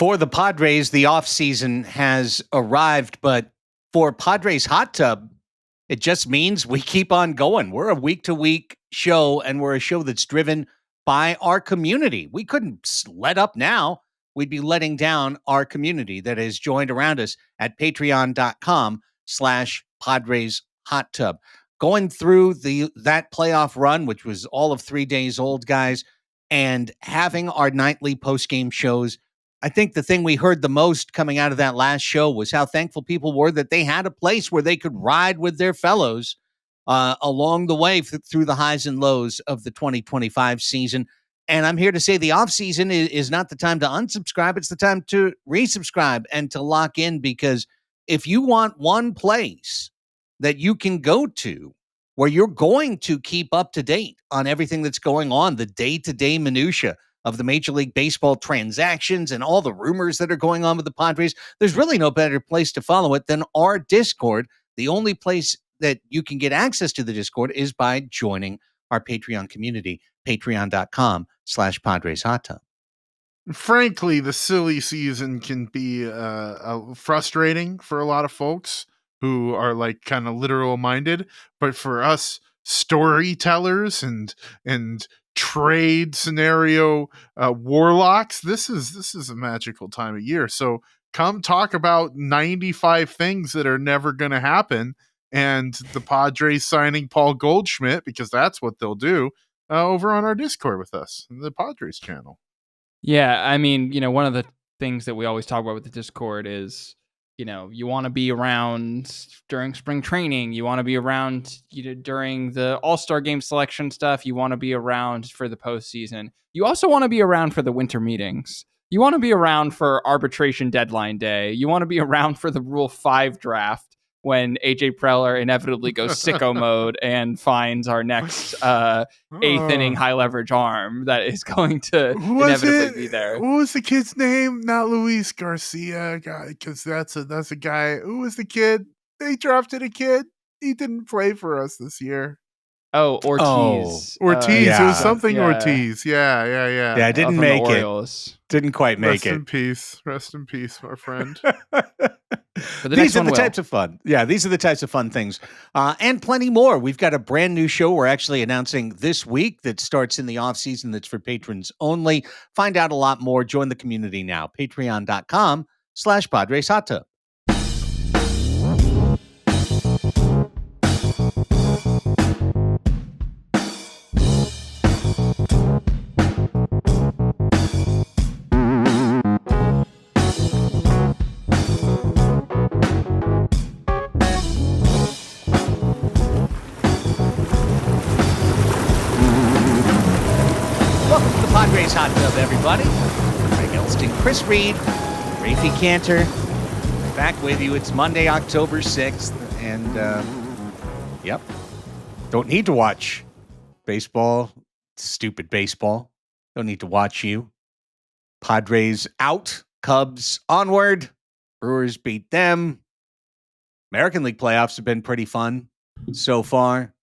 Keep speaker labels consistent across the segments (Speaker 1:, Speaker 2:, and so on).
Speaker 1: For the Padres, the offseason has arrived, but for Padres Hot Tub, it just means we keep on going. We're a week-to-week show, and we're a show that's driven by our community. We couldn't let up now. We'd be letting down our community that has joined around us at patreon.com/Padres Hot Tub. Going through that playoff run, which was all of 3 days old, guys, and having our nightly post-game shows. I think the thing we heard the most coming out of that last show was how thankful people were that they had a place where they could ride with their fellows along the way through the highs and lows of the 2025 season. And I'm here to say the offseason is not the time to unsubscribe. It's the time to resubscribe and to lock in, because if you want one place that you can go to where you're going to keep up to date on everything that's going on, the day-to-day minutia of the Major League Baseball transactions and all the rumors that are going on with the Padres, there's really no better place to follow it than our Discord. The only place that you can get access to the Discord is by joining our Patreon community, patreon.com/Padres Hot Tub.
Speaker 2: Frankly, the silly season can be frustrating for a lot of folks who are like kind of literal minded, but for us storytellers and trade scenario warlocks, this is a magical time of year. So come talk about 95 things that are never going to happen, and the Padres signing Paul Goldschmidt, because that's what they'll do, over on our Discord with us, the Padres channel.
Speaker 3: Yeah, I mean, one of the things that we always talk about with the Discord is, you want to be around during spring training. You want to be around during the All-Star game selection stuff. You want to be around for the postseason. You also want to be around for the winter meetings. You want to be around for arbitration deadline day. You want to be around for the Rule 5 draft when AJ Preller inevitably goes sicko mode and finds our next eighth inning high leverage arm that is going to inevitably be there.
Speaker 2: What was the kid's name? Not Luis Garcia, because that's a guy. Who was the kid? They drafted a kid. He didn't play for us this year.
Speaker 3: Oh, Ortiz.
Speaker 2: Ortiz.
Speaker 1: Yeah.
Speaker 2: It was something Ortiz. Yeah.
Speaker 1: Yeah, I didn't make it. Didn't quite make it.
Speaker 2: Rest in peace, my friend.
Speaker 1: These are the types of fun. Yeah, these are the types of fun things. And plenty more. We've got a brand new show we're actually announcing this week that starts in the off-season that's for patrons only. Find out a lot more. Join the community now. Patreon.com/Padres Hot Tub. Padres Hot Tub, everybody. Greg Elston, Chris Reed, Raphie Cantor, back with you. It's Monday, October 6th, and yep, don't need to watch baseball, stupid baseball. Don't need to watch you. Padres out, Cubs onward, Brewers beat them. American League playoffs have been pretty fun so far.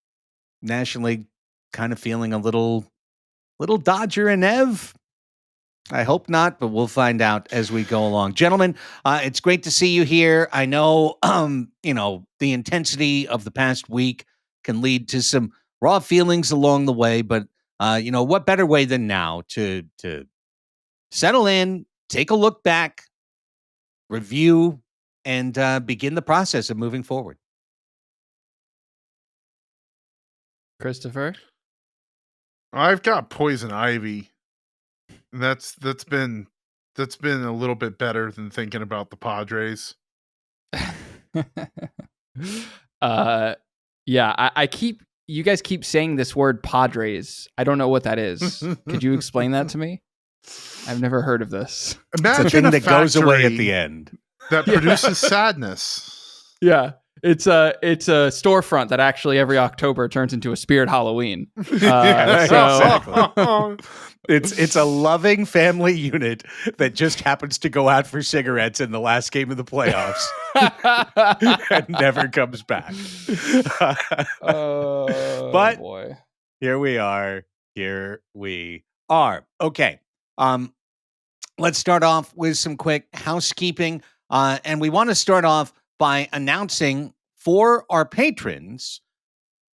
Speaker 1: National League kind of feeling a little Dodger and Ev. I hope not, but we'll find out as we go along. Gentlemen, it's great to see you here. I know, the intensity of the past week can lead to some raw feelings along the way, but what better way than now to settle in, take a look back, review, and begin the process of moving forward.
Speaker 3: Christopher?
Speaker 2: I've got Poison Ivy. That's been a little bit better than thinking about the Padres.
Speaker 3: You guys keep saying this word Padres. I don't know what that is. Could you explain that to me? I've never heard of this.
Speaker 2: Imagine
Speaker 1: it's a thing that goes away at the end.
Speaker 2: That produces sadness.
Speaker 3: Yeah. It's a storefront that actually every October turns into a Spirit Halloween.
Speaker 1: Exactly. It's a loving family unit that just happens to go out for cigarettes in the last game of the playoffs and never comes back. But
Speaker 3: boy.
Speaker 1: Here we are. Okay. let's start off with some quick housekeeping. And we want to start off by announcing for our patrons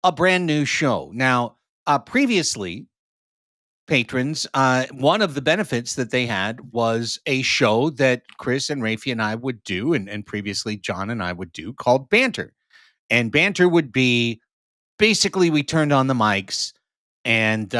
Speaker 1: a brand new show. Now, previously, patrons, one of the benefits that they had was a show that Chris and Raphie and I would do, and previously John and I would do, called Banter. And Banter would be basically we turned on the mics and,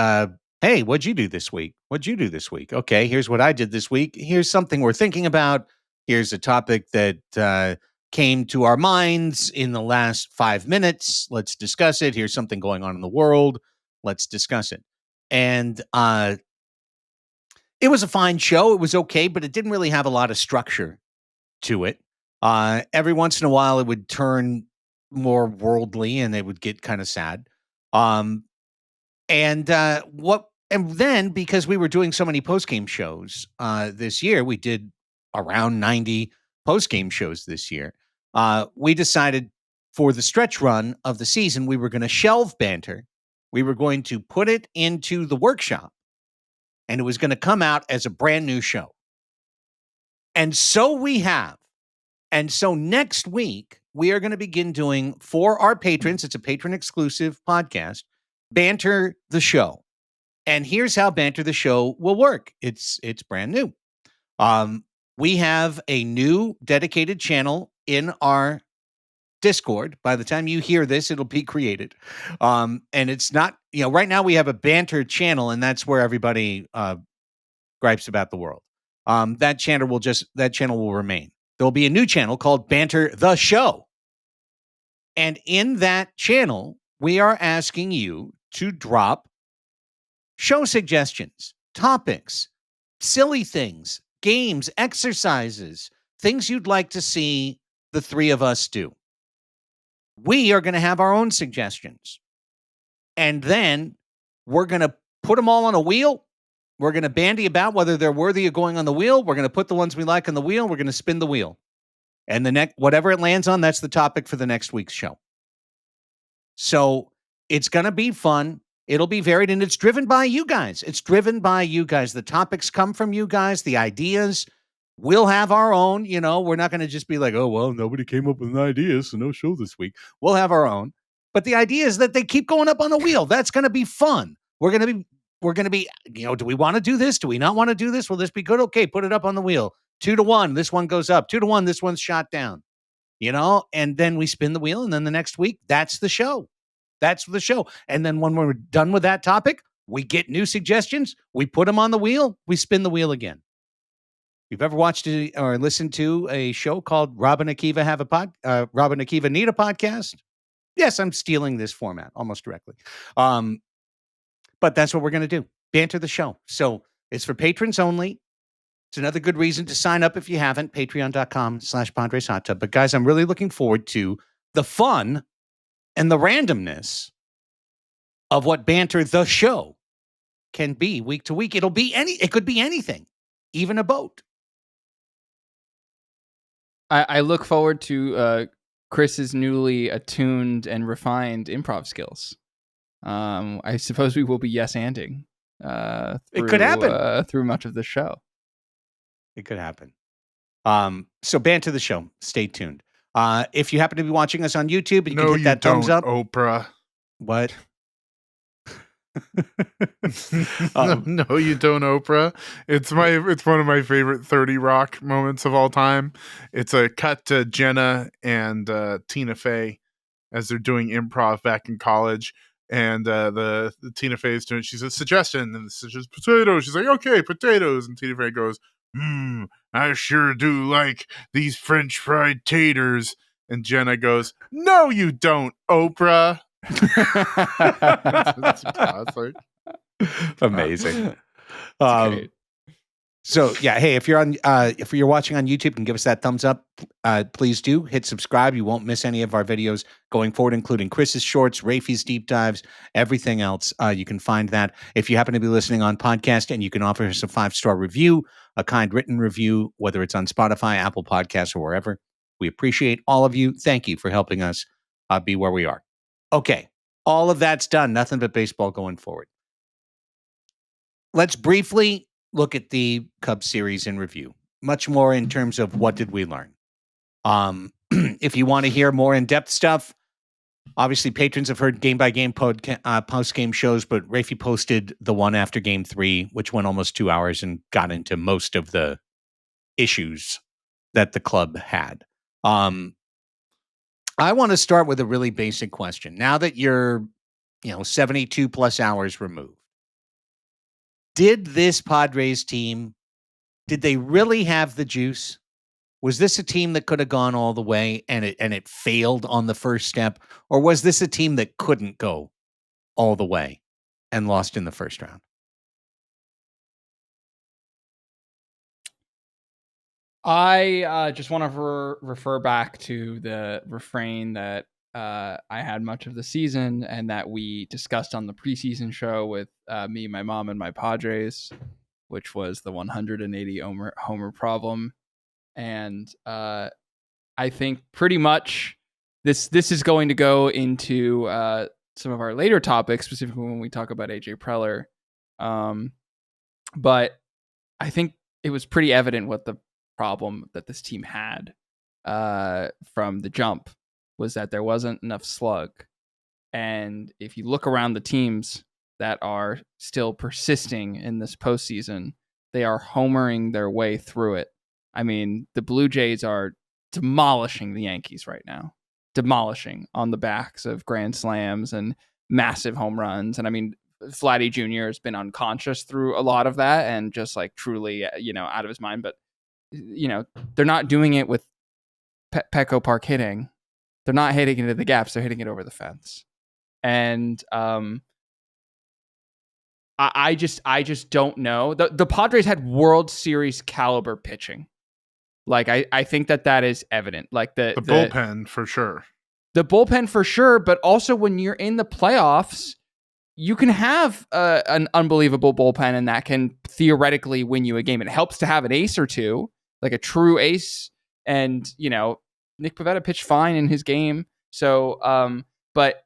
Speaker 1: hey, what'd you do this week? What'd you do this week? Okay, here's what I did this week. Here's something we're thinking about. Here's a topic that came to our minds in the last 5 minutes. Let's discuss it. Here's something going on in the world. Let's discuss it. And it was a fine show. It was okay, but it didn't really have a lot of structure to it. Every once in a while, it would turn more worldly, and it would get kind of sad. And then because we were doing so many post-game shows this year, we did around 90 post-game shows this year. We decided for the stretch run of the season, we were going to shelve Banter. We were going to put it into the workshop, and it was going to come out as a brand new show. And so we have. And so next week, we are going to begin doing, for our patrons, it's a patron-exclusive podcast, Banter the Show. And here's how Banter the Show will work. It's brand new. We have a new dedicated channel in our Discord. By the time you hear this, it'll be created. And it's not, right now we have a Banter channel, and that's where everybody gripes about the world. That channel will remain. There'll be a new channel called Banter the Show. And in that channel, we are asking you to drop show suggestions, topics, silly things, games, exercises, things you'd like to see the three of us do. We are going to have our own suggestions. And then we're going to put them all on a wheel. We're going to bandy about whether they're worthy of going on the wheel. We're going to put the ones we like on the wheel. We're going to spin the wheel. And whatever it lands on, that's the topic for the next week's show. So it's going to be fun. It'll be varied, and it's driven by you guys. The topics come from you guys, the ideas. We'll have our own, we're not going to just be like, oh, well, nobody came up with an idea, so no show this week. We'll have our own. But the idea is that they keep going up on the wheel. That's going to be fun. We're going to be, do we want to do this? Do we not want to do this? Will this be good? Okay, put it up on the wheel. 2-1, this one goes up. 2-1, this one's shot down. And then we spin the wheel, and then the next week, that's the show. That's the show. And then when we're done with that topic, we get new suggestions, we put them on the wheel, we spin the wheel again. If you've ever watched or listened to a show called Rob and Akiva Need a Podcast? Yes, I'm stealing this format almost directly. But that's what we're going to do. Banter the Show. So it's for patrons only. It's another good reason to sign up if you haven't. Patreon.com/Padres Hot Tub. But guys, I'm really looking forward to the fun and the randomness of what Banter the Show can be week to week. It could be anything, even a boat.
Speaker 3: I look forward to Chris's newly attuned and refined improv skills. I suppose we will be yes-anding.
Speaker 1: It could happen
Speaker 3: through much of the show.
Speaker 1: It could happen. So Banter the Show. Stay tuned. If you happen to be watching us on YouTube, you can hit that thumbs up.
Speaker 2: Oprah.
Speaker 1: What?
Speaker 2: No, you don't, Oprah. It's one of my favorite 30 Rock moments of all time. It's a cut to Jenna and Tina Fey as they're doing improv back in college. And the Tina Fey is doing, she's a suggestion, and it's just potatoes. She's like, okay, potatoes. And Tina Fey goes, I sure do like these French fried taters. And Jenna goes, no, you don't, Oprah. That's classic.
Speaker 1: Amazing. So yeah, hey, if you're watching on YouTube and give us that thumbs up, please do hit subscribe. You won't miss any of our videos going forward, including Chris's shorts, Raphie's deep dives, everything else. You can find that. If you happen to be listening on podcast and you can offer us a 5-star review, a kind written review, whether it's on Spotify, Apple Podcasts, or wherever, we appreciate all of you. Thank you for helping us be where we are. Okay, all of that's done. Nothing but baseball going forward. Let's briefly look at the Cubs series in review, much more in terms of what did we learn. If you want to hear more in-depth stuff, obviously patrons have heard game-by-game post-game shows, but Raphie posted the one after Game 3, which went almost 2 hours and got into most of the issues that the club had. I want to start with a really basic question. Now that you're, 72 plus hours removed, did this Padres team, did they really have the juice? Was this a team that could have gone all the way and it failed on the first step? Or was this a team that couldn't go all the way and lost in the first round?
Speaker 3: I just want to refer back to the refrain that I had much of the season and that we discussed on the preseason show with me, my mom, and my Padres, which was the 180 homer problem. And I think pretty much this is going to go into some of our later topics, specifically when we talk about AJ Preller. But I think it was pretty evident what the problem that this team had from the jump was that there wasn't enough slug. And if you look around the teams that are still persisting in this postseason, they are homering their way through it. I mean, the Blue Jays are demolishing the Yankees right now, demolishing on the backs of grand slams and massive home runs. And I mean, Vladdy Jr. has been unconscious through a lot of that and just like truly, out of his mind. But, they're not doing it with Petco Park hitting. They're not hitting into the gaps. They're hitting it over the fence. And I just don't know. The Padres had World Series caliber pitching. Like, I think that is evident. Like the
Speaker 2: bullpen for sure.
Speaker 3: The bullpen for sure, but also when you're in the playoffs, you can have an unbelievable bullpen, and that can theoretically win you a game. It helps to have an ace or two, like a true ace. And, Nick Pivetta pitched fine in his game. So, but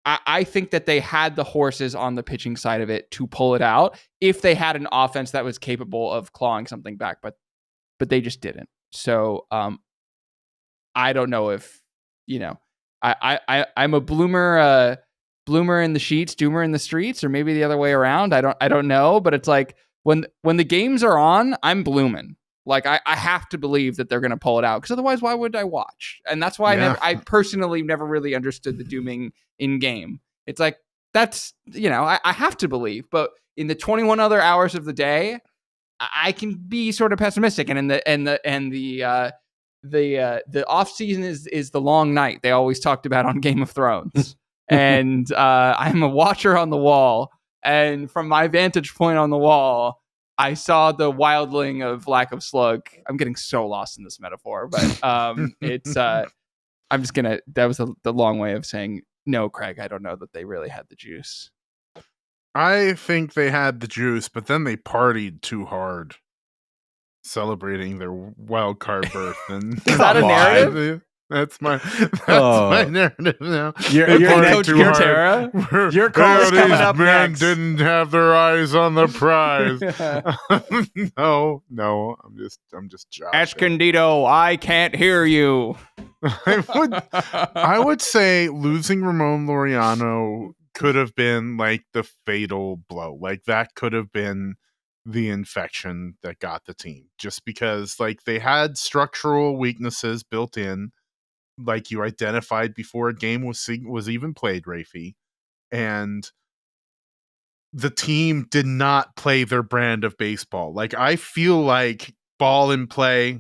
Speaker 3: I think that they had the horses on the pitching side of it to pull it out if they had an offense that was capable of clawing something back. But they just didn't. So I don't know if, I'm a bloomer in the sheets, doomer in the streets, or maybe the other way around. I don't know. But it's like when the games are on, I'm blooming. Like I have to believe that they're going to pull it out, because otherwise, why would I watch? And that's why I personally never really understood the dooming in game. It's like, that's, I have to believe. But in the 21 other hours of the day, I can be sort of pessimistic, and the off season is the long night they always talked about on Game of Thrones, and I'm a watcher on the wall, and from my vantage point on the wall, I saw the wildling of lack of slug. I'm getting so lost in this metaphor, but it's I'm just gonna. That was the long way of saying no, Craig. I don't know that they really had the juice.
Speaker 2: I think they had the juice, but then they partied too hard, celebrating their wild card berth. And
Speaker 3: is that a narrative?
Speaker 2: That's my narrative now.
Speaker 3: You're Coach Quintero.
Speaker 2: Your call is coming up next. Didn't have their eyes on the prize. No, I'm just joshing.
Speaker 3: Escondido, I can't hear you.
Speaker 2: I would say losing Ramon Laureano could have been like the fatal blow. Like that could have been the infection that got the team, just because like they had structural weaknesses built in, like you identified before a game was even played, Raphie, and the team did not play their brand of baseball. Like I feel like ball in play,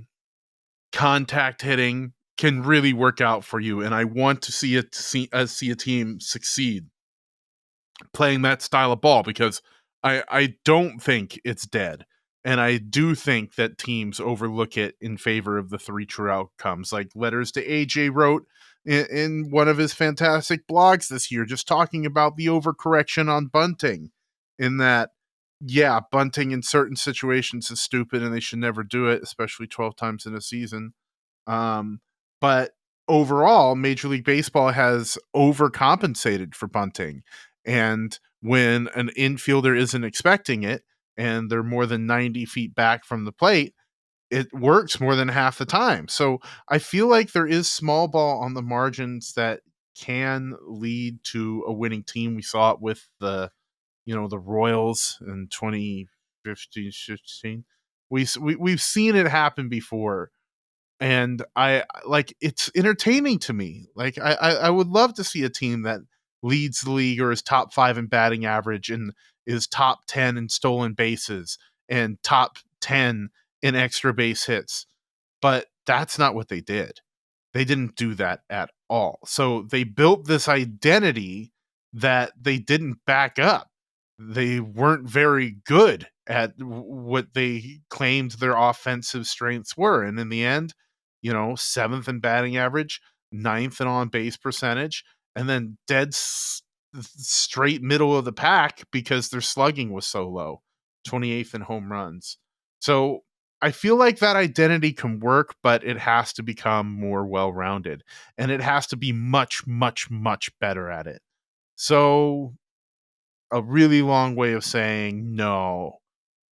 Speaker 2: contact hitting can really work out for you, and I want to see a team succeed playing that style of ball, because I don't think it's dead. And I do think that teams overlook it in favor of the three true outcomes. Like Letters to AJ wrote in one of his fantastic blogs this year, just talking about the overcorrection on bunting, in that, yeah, bunting in certain situations is stupid and they should never do it, especially 12 times in a season. But overall, Major League Baseball has overcompensated for bunting. And when an infielder isn't expecting it, and they're more than 90 feet back from the plate, it works more than half the time. So I feel like there is small ball on the margins that can lead to a winning team. We saw it with the Royals in 2015, 16. We've seen it happen before, and I like, it's entertaining to me. Like I would love to see a team that leads the league or is top 5 in batting average and is top 10 in stolen bases and top 10 in extra base hits. But that's not what they did. They didn't do that at all. So they built this identity that they didn't back up. They weren't very good at what they claimed their offensive strengths were. And in the end, 7th in batting average, 9th in on base percentage, and then dead straight middle of the pack because their slugging was so low, 28th in home runs. So I feel like that identity can work, but it has to become more well-rounded, and it has to be much, much, much better at it. So a really long way of saying no.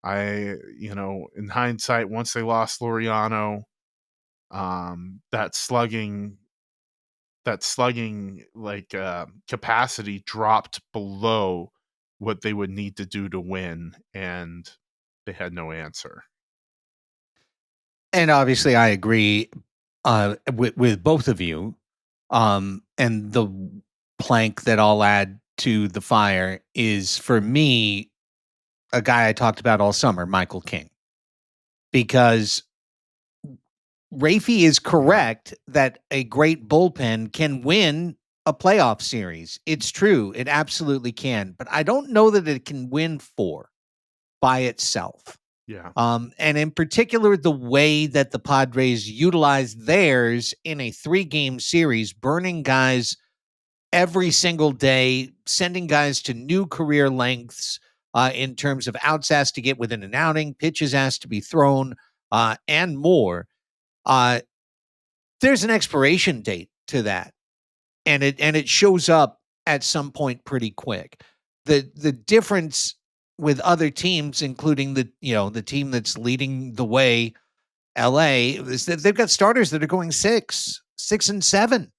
Speaker 2: In hindsight, once they lost Laureano, that slugging like capacity dropped below what they would need to do to win, and they had no answer.
Speaker 1: And obviously, I agree with both of you. And the plank that I'll add to the fire is, for me, a guy I talked about all summer, Michael King. Because Raphie is correct that a great bullpen can win a playoff series. It's true. It absolutely can. But I don't know that it can win 4 by itself.
Speaker 2: Yeah.
Speaker 1: And in particular, the way that the Padres utilized theirs in a 3-game series, burning guys every single day, sending guys to new career lengths in terms of outs asked to get within an outing, pitches asked to be thrown, and more. There's an expiration date to that, and it shows up at some point pretty quick. The difference with other teams, including the team that's leading the way, LA, is that they've got starters that are going 6 and 7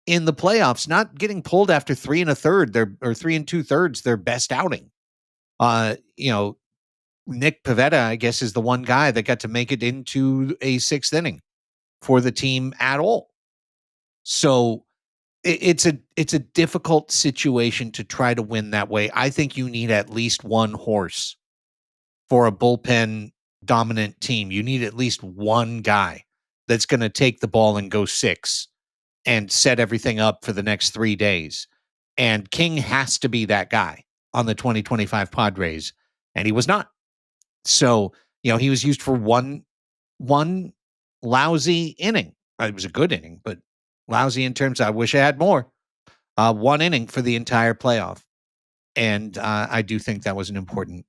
Speaker 1: in the playoffs, not getting pulled after 3 1/3, or 3 2/3, their best outing. Nick Pivetta, I guess, is the one guy that got to make it into a 6th inning for the team at all. So it's a difficult situation to try to win that way. I think you need at least one horse for a bullpen dominant team. You need at least one guy that's going to take the ball and go 6 and set everything up for the next 3 days. And King has to be that guy on the 2025 Padres, and he was not. So, he was used for one lousy inning. It was a good inning, but lousy in terms of, I wish I had more. 1 inning for the entire playoff. And I do think that was an important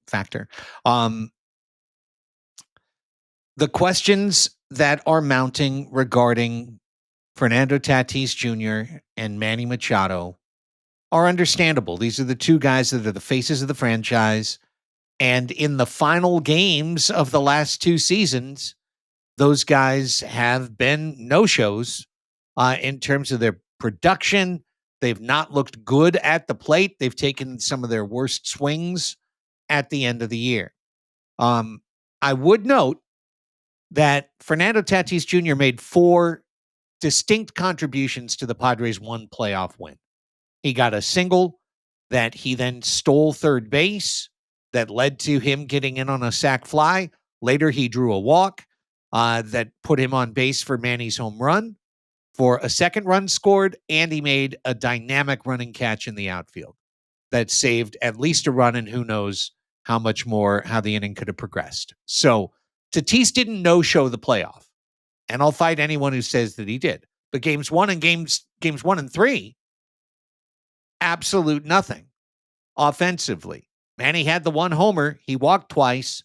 Speaker 1: factor. The questions that are mounting regarding Fernando Tatis Jr. and Manny Machado are understandable. These are the 2 guys that are the faces of the franchise. And in the final games of the last 2 seasons, those guys have been no-shows in terms of their production. They've not looked good at the plate. They've taken some of their worst swings at the end of the year. I would note that Fernando Tatis Jr. made 4 distinct contributions to the Padres' 1 playoff win. He got a single that he then stole third base that led to him getting in on a sac fly. Later, he drew a walk that put him on base for Manny's home run, for a second run scored, and he made a dynamic running catch in the outfield that saved at least a run, and who knows how much more, how the inning could have progressed. So Tatis didn't no-show the playoff, and I'll fight anyone who says that he did. But games 1 and 3, absolute nothing offensively. Manny had the 1 homer. He walked twice.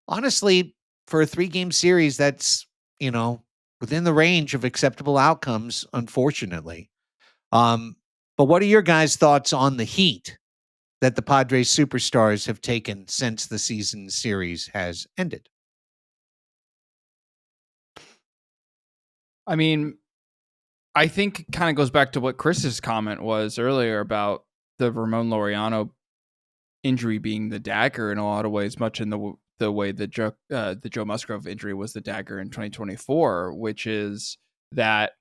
Speaker 1: Honestly, for a 3-game series, that's, within the range of acceptable outcomes, unfortunately. But what are your guys' thoughts on the Heat that the Padres superstars have taken since the season series has ended?
Speaker 3: I mean, I think it kind of goes back to what Chris's comment was earlier about the Ramon Laureano injury being the dagger in a lot of ways, much in the way that the Joe Musgrove injury was the dagger in 2024, which is that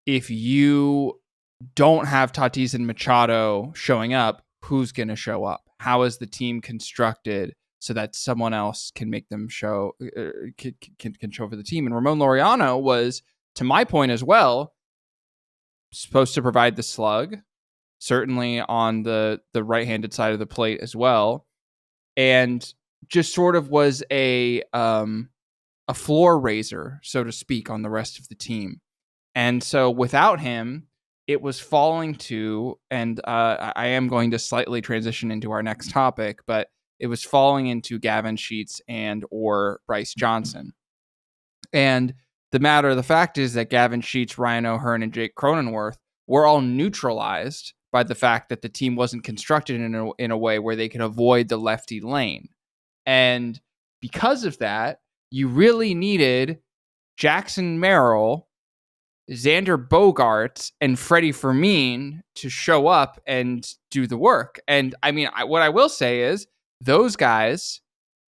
Speaker 3: if you don't have Tatis and Machado showing up, who's going to show up? How is the team constructed so that someone else can make them show, can show for the team? And Ramon Laureano was, to my point as well, supposed to provide the slug, certainly on the right-handed side of the plate as well, and just sort of was a floor raiser, so to speak, on the rest of the team. And so without him, it was falling to, and I am going to slightly transition into our next topic, but it was falling into Gavin Sheets and or Bryce Johnson. And the matter of the fact is that Gavin Sheets, Ryan O'Hearn, and Jake Cronenworth were all neutralized by the fact that the team wasn't constructed in a way where they could avoid the lefty lane. And because of that, you really needed Jackson Merrill, Xander Bogaerts, and Freddie Fermin to show up and do the work. And I mean, what I will say is those guys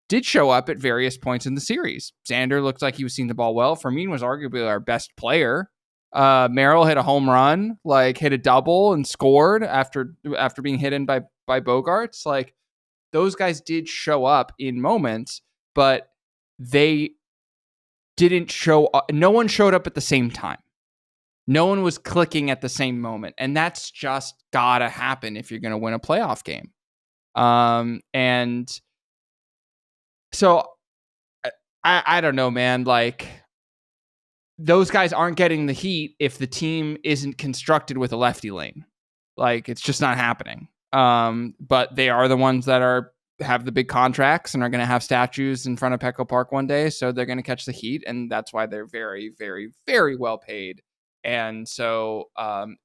Speaker 3: did show up at various points in the series. Xander looked like he was seeing the ball well. Fermin was arguably our best player. Merrill hit a home run, like hit a double and scored after being hit in by Bogaerts. Like, those guys did show up in moments, but they didn't show up. No one showed up at the same time. No one was clicking at the same moment. And that's just gotta happen if you're going to win a playoff game. And so I don't know, man. Like, those guys aren't getting the heat if the team isn't constructed with a lefty lane. Like, it's just not happening. But they are the ones that have the big contracts and are going to have statues in front of Petco Park one day. So they're going to catch the heat. And that's why they're very, very, very well paid. And so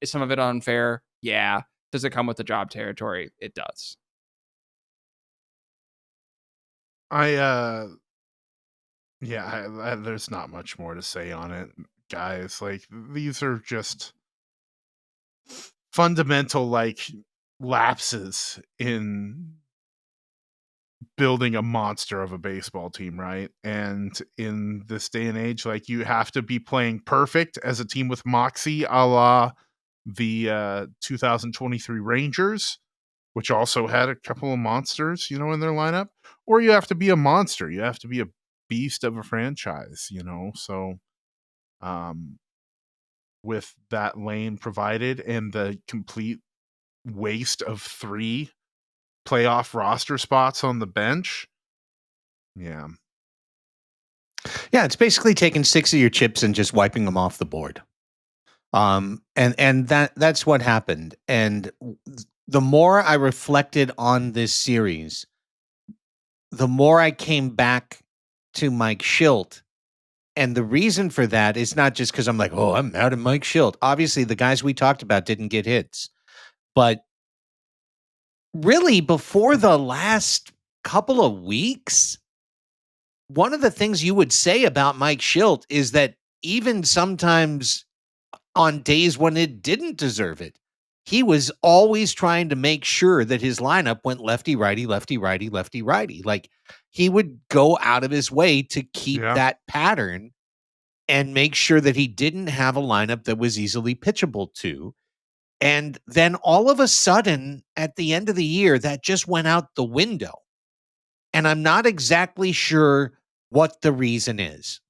Speaker 3: is some of it unfair? Yeah. Does it come with the job territory? It does.
Speaker 2: There's not much more to say on it, guys. Like, these are just fundamental, like, lapses in building a monster of a baseball team, right? And in this day and age, like, you have to be playing perfect as a team with moxie, a la the 2023 Rangers, which also had a couple of monsters, in their lineup, or you have to be a monster. You have to be a beast of a franchise, So, with that lane provided and the complete waste of 3 playoff roster spots on the bench, yeah,
Speaker 1: it's basically taking 6 of your chips and just wiping them off the board. And that's what happened. And the more I reflected on this series, the more I came back to Mike Shildt. And the reason for that is not just because I'm like, oh, I'm mad at Mike Shildt. Obviously, the guys we talked about didn't get hits. But really, before the last couple of weeks, one of the things you would say about Mike Shildt is that even sometimes on days when it didn't deserve it, he was always trying to make sure that his lineup went lefty, righty, lefty, righty, lefty, righty. Like, he would go out of his way to keep that pattern and make sure that he didn't have a lineup that was easily pitchable to. And then all of a sudden, at the end of the year, that just went out the window. And I'm not exactly sure what the reason is.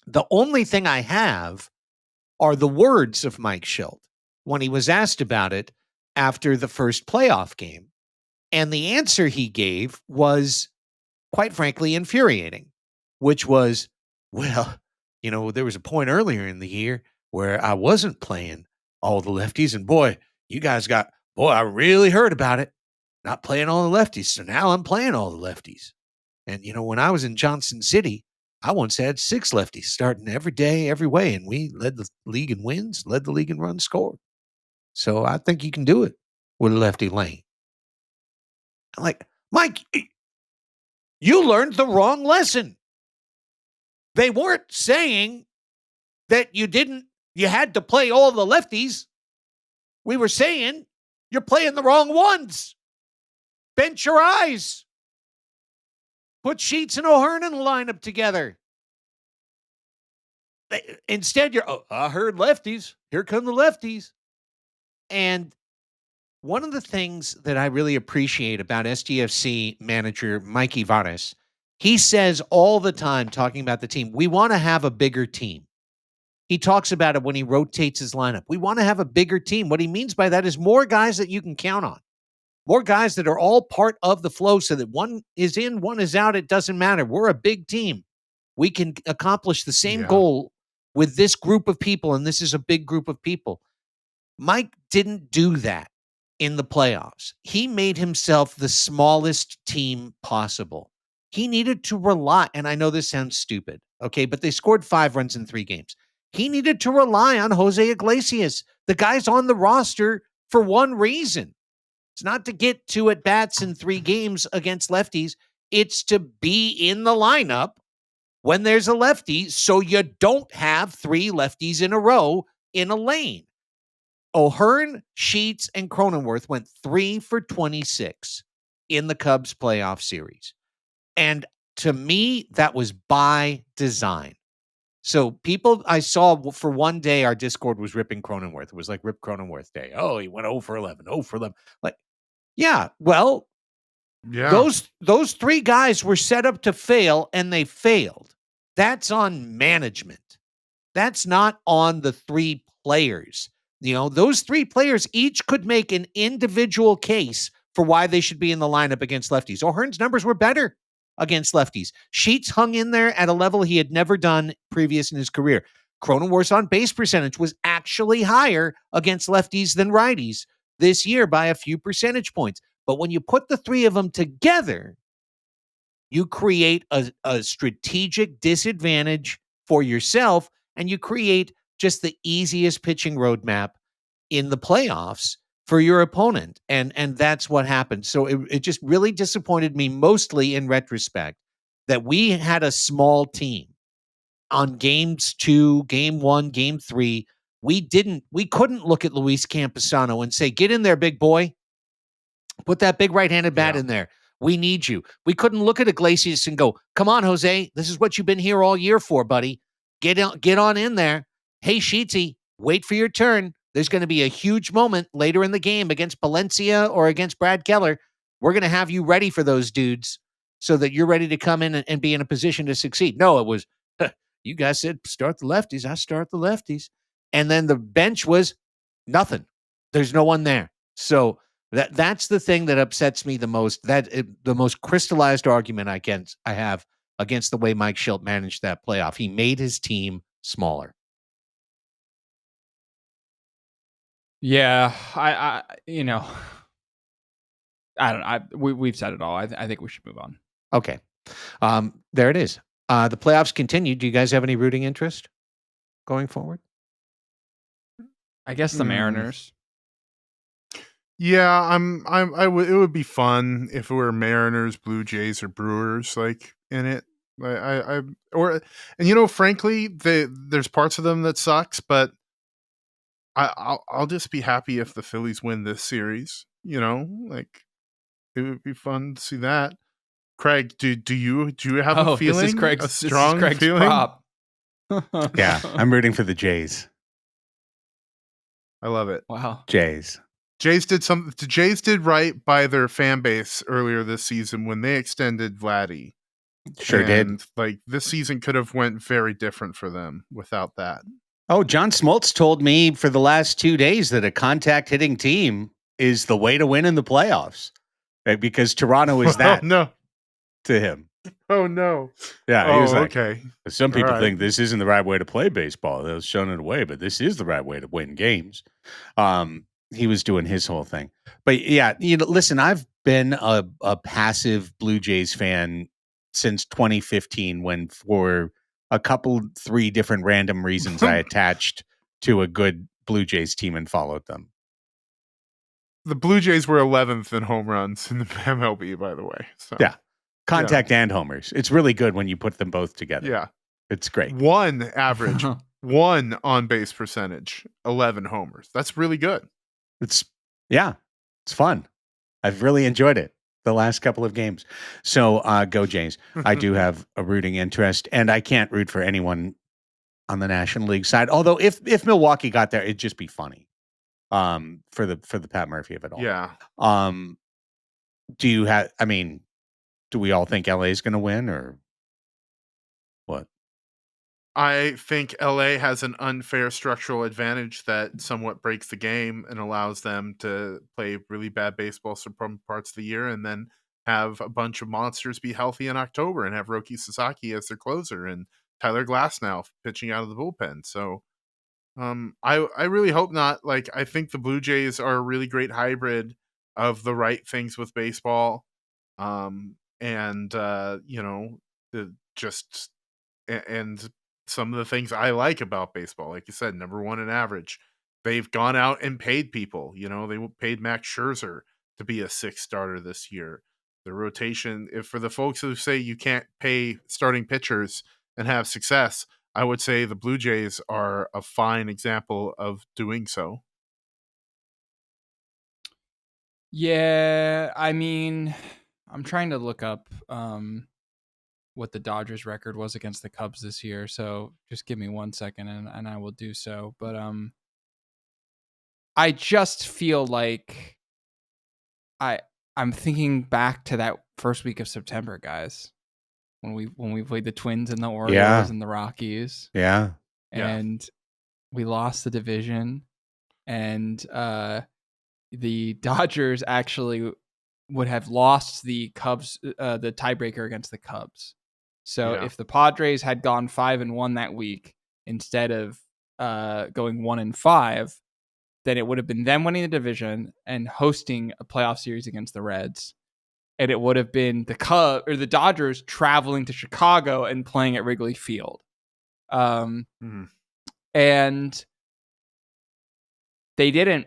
Speaker 1: The only thing I have are the words of Mike Shildt when he was asked about it after the first playoff game. And the answer he gave was, quite frankly, infuriating, which was, well, there was a point earlier in the year where I wasn't playing all the lefties, and boy, I really heard about it, not playing all the lefties. So now I'm playing all the lefties. And, when I was in Johnson City, I once had 6 lefties starting every day, every way, and we led the league in wins, led the league in runs scored. So I think you can do it with a lefty lane. Like, Mike, you learned the wrong lesson. They weren't saying that you had to play all the lefties. We were saying you're playing the wrong ones. Bench your eyes. Put Sheets and O'Hearn in the lineup together. Instead, I heard lefties. Here come the lefties. And one of the things that I really appreciate about STFC manager Mikey Vares, he says all the time, talking about the team, we want to have a bigger team. He talks about it when he rotates his lineup. We want to have a bigger team. What he means by that is more guys that you can count on. More guys that are all part of the flow so that one is in, one is out. It doesn't matter. We're a big team. We can accomplish the same goal with this group of people, and this is a big group of people. Mike didn't do that in the playoffs. He made himself the smallest team possible. He needed to rely, and I know this sounds stupid, okay, but they scored 5 runs in 3 games. He needed to rely on Jose Iglesias. The guy's on the roster for one reason. It's not to get 2 at-bats in 3 games against lefties. It's to be in the lineup when there's a lefty so you don't have 3 lefties in a row in a lane. O'Hearn, Sheets, and Cronenworth went 3 for 26 in the Cubs playoff series. And to me, that was by design. So people I saw for one day, our Discord was ripping Cronenworth. It was like Rip Cronenworth Day. Oh, he went 0 for 11, 0 for 11. Like, yeah, well, those 3 guys were set up to fail, and they failed. That's on management. That's not on the 3 players. Those 3 players each could make an individual case for why they should be in the lineup against lefties. O'Hearn's numbers were better against lefties. Sheets hung in there at a level he had never done previous in his career. Cronenworth's on-base percentage was actually higher against lefties than righties this year by a few percentage points. But when you put the 3 of them together, you create a strategic disadvantage for yourself, and you create just the easiest pitching roadmap in the playoffs for your opponent. And that's what happened. So it just really disappointed me, mostly in retrospect, that we had a small team on games 2, game 1, game 3. We couldn't look at Luis Camposano and say, get in there, big boy. Put that big right-handed bat in there. We need you. We couldn't look at Iglesias and go, come on, Jose. This is what you've been here all year for, buddy. Get on in there. Hey, Sheetsy, wait for your turn. There's going to be a huge moment later in the game against Valencia or against Brad Keller. We're going to have you ready for those dudes so that you're ready to come in and be in a position to succeed. No, it was, you guys said start the lefties. I start the lefties. And then the bench was nothing. There's no one there. So that's the thing that upsets me the most. The most crystallized argument I have against the way Mike Shildt managed that playoff. He made his team smaller.
Speaker 3: Yeah, I don't. We've said it all. I think we should move on.
Speaker 1: Okay, there it is. The playoffs continue. Do you guys have any rooting interest going forward?
Speaker 3: I guess the Mariners.
Speaker 2: Yeah, it would be fun if it were Mariners, Blue Jays, or Brewers like in it. Frankly, there's parts of them that sucks, but I'll just be happy if the Phillies win this series. It would be fun to see that. Craig, do you have a feeling?
Speaker 3: This is Craig's,
Speaker 2: a strong
Speaker 3: Craig's
Speaker 2: feeling?
Speaker 3: Prop.
Speaker 1: Yeah, I'm rooting for the Jays.
Speaker 2: I love it.
Speaker 3: Wow,
Speaker 2: Jays did right by their fan base earlier this season when they extended Vladdy.
Speaker 1: Sure did.
Speaker 2: Like this season could have went very different for them without that.
Speaker 1: Oh, John Smoltz told me for the last 2 days that a contact hitting team is the way to win in the playoffs, right? Because Toronto is that to him.
Speaker 2: Oh no!
Speaker 1: Yeah, he was like,
Speaker 2: okay.
Speaker 1: Some people think this isn't the right way to play baseball. They're showing it away, but this is the right way to win games. He was doing his whole thing, but yeah, listen, I've been a passive Blue Jays fan since 2015, when for a couple 3 different random reasons I attached to a good Blue Jays team and followed them.
Speaker 2: The Blue Jays were 11th in home runs in the MLB, by the way. So
Speaker 1: Yeah. Contact and homers. It's really good when you put them both together.
Speaker 2: yeah,
Speaker 1: It's great.
Speaker 2: one average, one on base percentage, 11 homers. That's really good.
Speaker 1: It's fun. I've really enjoyed it the last couple of games. So go Jays. I do have a rooting interest, and I can't root for anyone on the National League side. Although if Milwaukee got there, it'd just be funny. For the Pat Murphy of it all.
Speaker 2: Yeah.
Speaker 1: Do we all think LA is going to win or what?
Speaker 2: I think LA has an unfair structural advantage that somewhat breaks the game and allows them to play really bad baseball some parts of the year and then have a bunch of monsters be healthy in October and have Roki Sasaki as their closer and Tyler Glasnow pitching out of the bullpen. So I really hope not. Like, I think the Blue Jays are a really great hybrid of the right things with baseball. And some of the things I like about baseball, like you said, number one in average. They've gone out and paid people. They paid Max Scherzer to be a 6th starter this year. The rotation, if for the folks who say you can't pay starting pitchers and have success, I would say the Blue Jays are a fine example of doing so.
Speaker 3: Yeah, I mean, I'm trying to look up what the Dodgers record was against the Cubs this year. So just give me 1 second and I will do so. But I just feel like I'm thinking back to that first week of September, guys, when we played the Twins and the Orioles and the Rockies.
Speaker 1: Yeah.
Speaker 3: And we lost the division, and the Dodgers actually would have lost the Cubs, the tiebreaker against the Cubs. So if the Padres had gone 5-1 that week instead of going 1-5, then it would have been them winning the division and hosting a playoff series against the Reds. And it would have been the Dodgers traveling to Chicago and playing at Wrigley Field. And they didn't.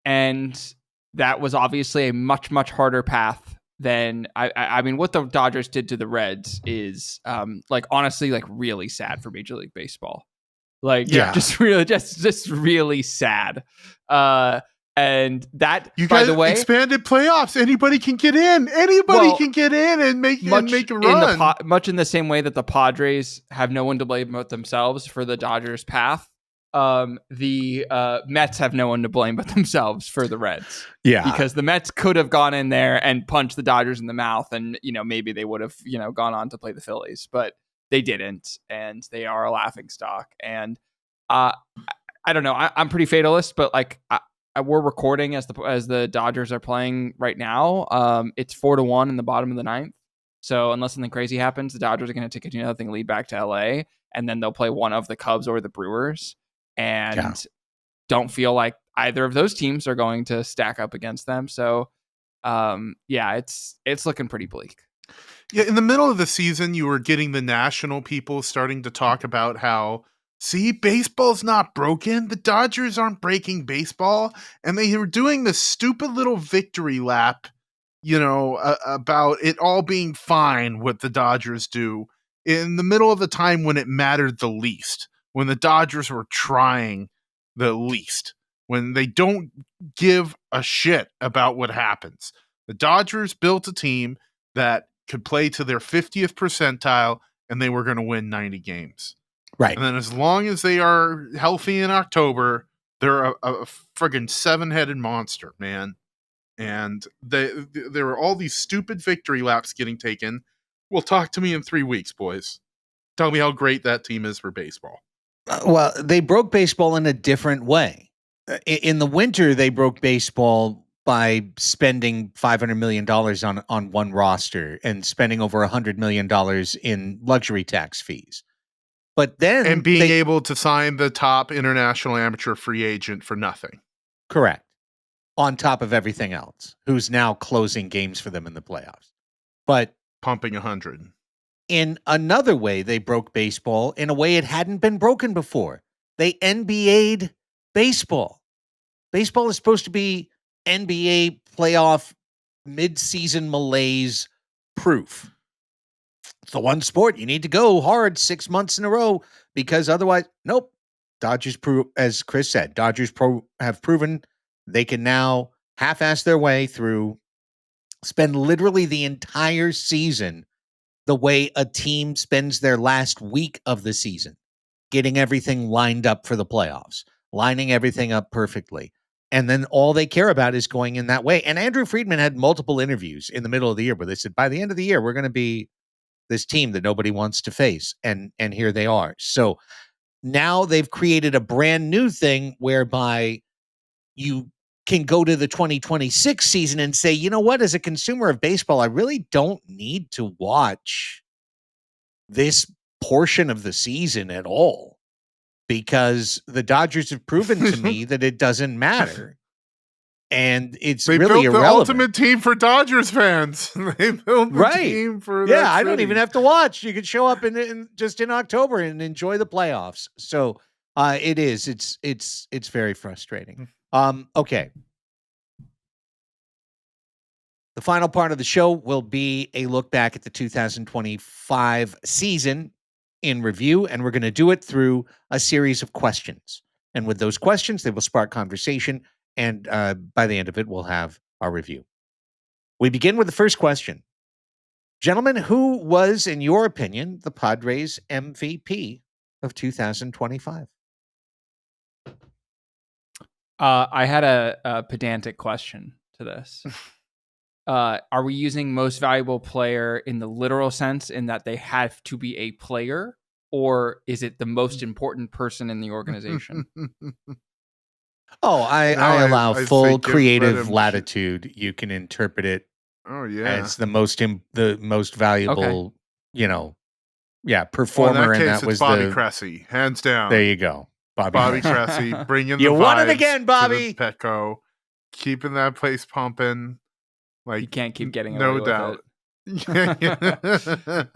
Speaker 3: And that was obviously a much, much harder path than I mean, what the Dodgers did to the Reds is honestly really sad for Major League Baseball. Just really sad. And that,
Speaker 2: you
Speaker 3: by
Speaker 2: guys,
Speaker 3: the way,
Speaker 2: expanded playoffs. Anybody can get in. Anybody can get in and make a run.
Speaker 3: Much in the same way that the Padres have no one to blame but themselves for the Dodgers' path. The Mets have no one to blame but themselves for the Reds.
Speaker 1: Yeah,
Speaker 3: because the Mets could have gone in there and punched the Dodgers in the mouth, and maybe they would have gone on to play the Phillies, but they didn't, and they are a laughingstock. And I don't know. I'm pretty fatalist, but we're recording as the Dodgers are playing right now. It's 4-1 in the bottom of the 9th. So unless something crazy happens, the Dodgers are going to take a 2-0 lead back to LA, and then they'll play one of the Cubs or the Brewers. And don't feel like either of those teams are going to stack up against them. So, it's looking pretty bleak.
Speaker 2: Yeah, in the middle of the season, you were getting the national people starting to talk about how, see, baseball's not broken. The Dodgers aren't breaking baseball. And they were doing this stupid little victory lap, about it all being fine, what the Dodgers do in the middle of the time when it mattered the least, when the Dodgers were trying the least, when they don't give a shit about what happens. The Dodgers built a team that could play to their 50th percentile, and they were going to win 90 games.
Speaker 1: Right.
Speaker 2: And then as long as they are healthy in October, they're a friggin' 7-headed monster, man. And there were all these stupid victory laps getting taken. Well, talk to me in 3 weeks, boys. Tell me how great that team is for baseball.
Speaker 1: Well, they broke baseball in a different way. In the winter, they broke baseball by spending $500 million on one roster and spending over $100 million in luxury tax fees. But then
Speaker 2: and being able to sign the top international amateur free agent for nothing.
Speaker 1: Correct. On top of everything else, who's now closing games for them in the playoffs. But
Speaker 2: pumping 100.
Speaker 1: In another way, they broke baseball in a way it hadn't been broken before. They NBA'd baseball. Baseball is supposed to be NBA playoff mid-season malaise proof. It's the one sport you need to go hard 6 months in a row because otherwise, nope. Dodgers as Chris said, have proven they can now half-ass their way through, spend literally the entire season the way a team spends their last week of the season, getting everything lined up for the playoffs, lining everything up perfectly. And then all they care about is going in that way. And Andrew Friedman had multiple interviews in the middle of the year where they said, by the end of the year, we're going to be this team that nobody wants to face. And here they are. So now they've created a brand new thing whereby you can go to the 2026 season and say, you know what, as a consumer of baseball, I really don't need to watch this portion of the season at all because the Dodgers have proven to me that it doesn't matter. And it's
Speaker 2: they
Speaker 1: really
Speaker 2: built
Speaker 1: irrelevant.
Speaker 2: the ultimate team for Dodgers fans. They built the team for that
Speaker 1: I don't
Speaker 2: city.
Speaker 1: even have to watch. You can show up in just in October and enjoy the playoffs. So it is. It's very frustrating. Okay. The final part of the show will be a look back at the 2025 season in review, and we're going to do it through a series of questions. And with those questions, they will spark conversation, and by the end of it, we'll have our review. We begin with the first question. Gentlemen, who was, in your opinion, the Padres MVP of 2025?
Speaker 3: I had a pedantic question to this. Are we using most valuable player in the literal sense in that they have to be a player, or is it the most important person in the organization?
Speaker 1: I allow full creative latitude. You can interpret it as the most valuable, performer.
Speaker 2: Well, in that case,
Speaker 1: that was
Speaker 2: it's Bobby Cressy, hands down.
Speaker 1: There you go. Bobby
Speaker 2: Cressy, bringing the
Speaker 1: you won it
Speaker 2: vibes
Speaker 1: again, Bobby.
Speaker 2: to the Petco, keeping that place pumping. Like
Speaker 3: you can't keep getting
Speaker 2: no
Speaker 3: away
Speaker 2: doubt.
Speaker 3: With it.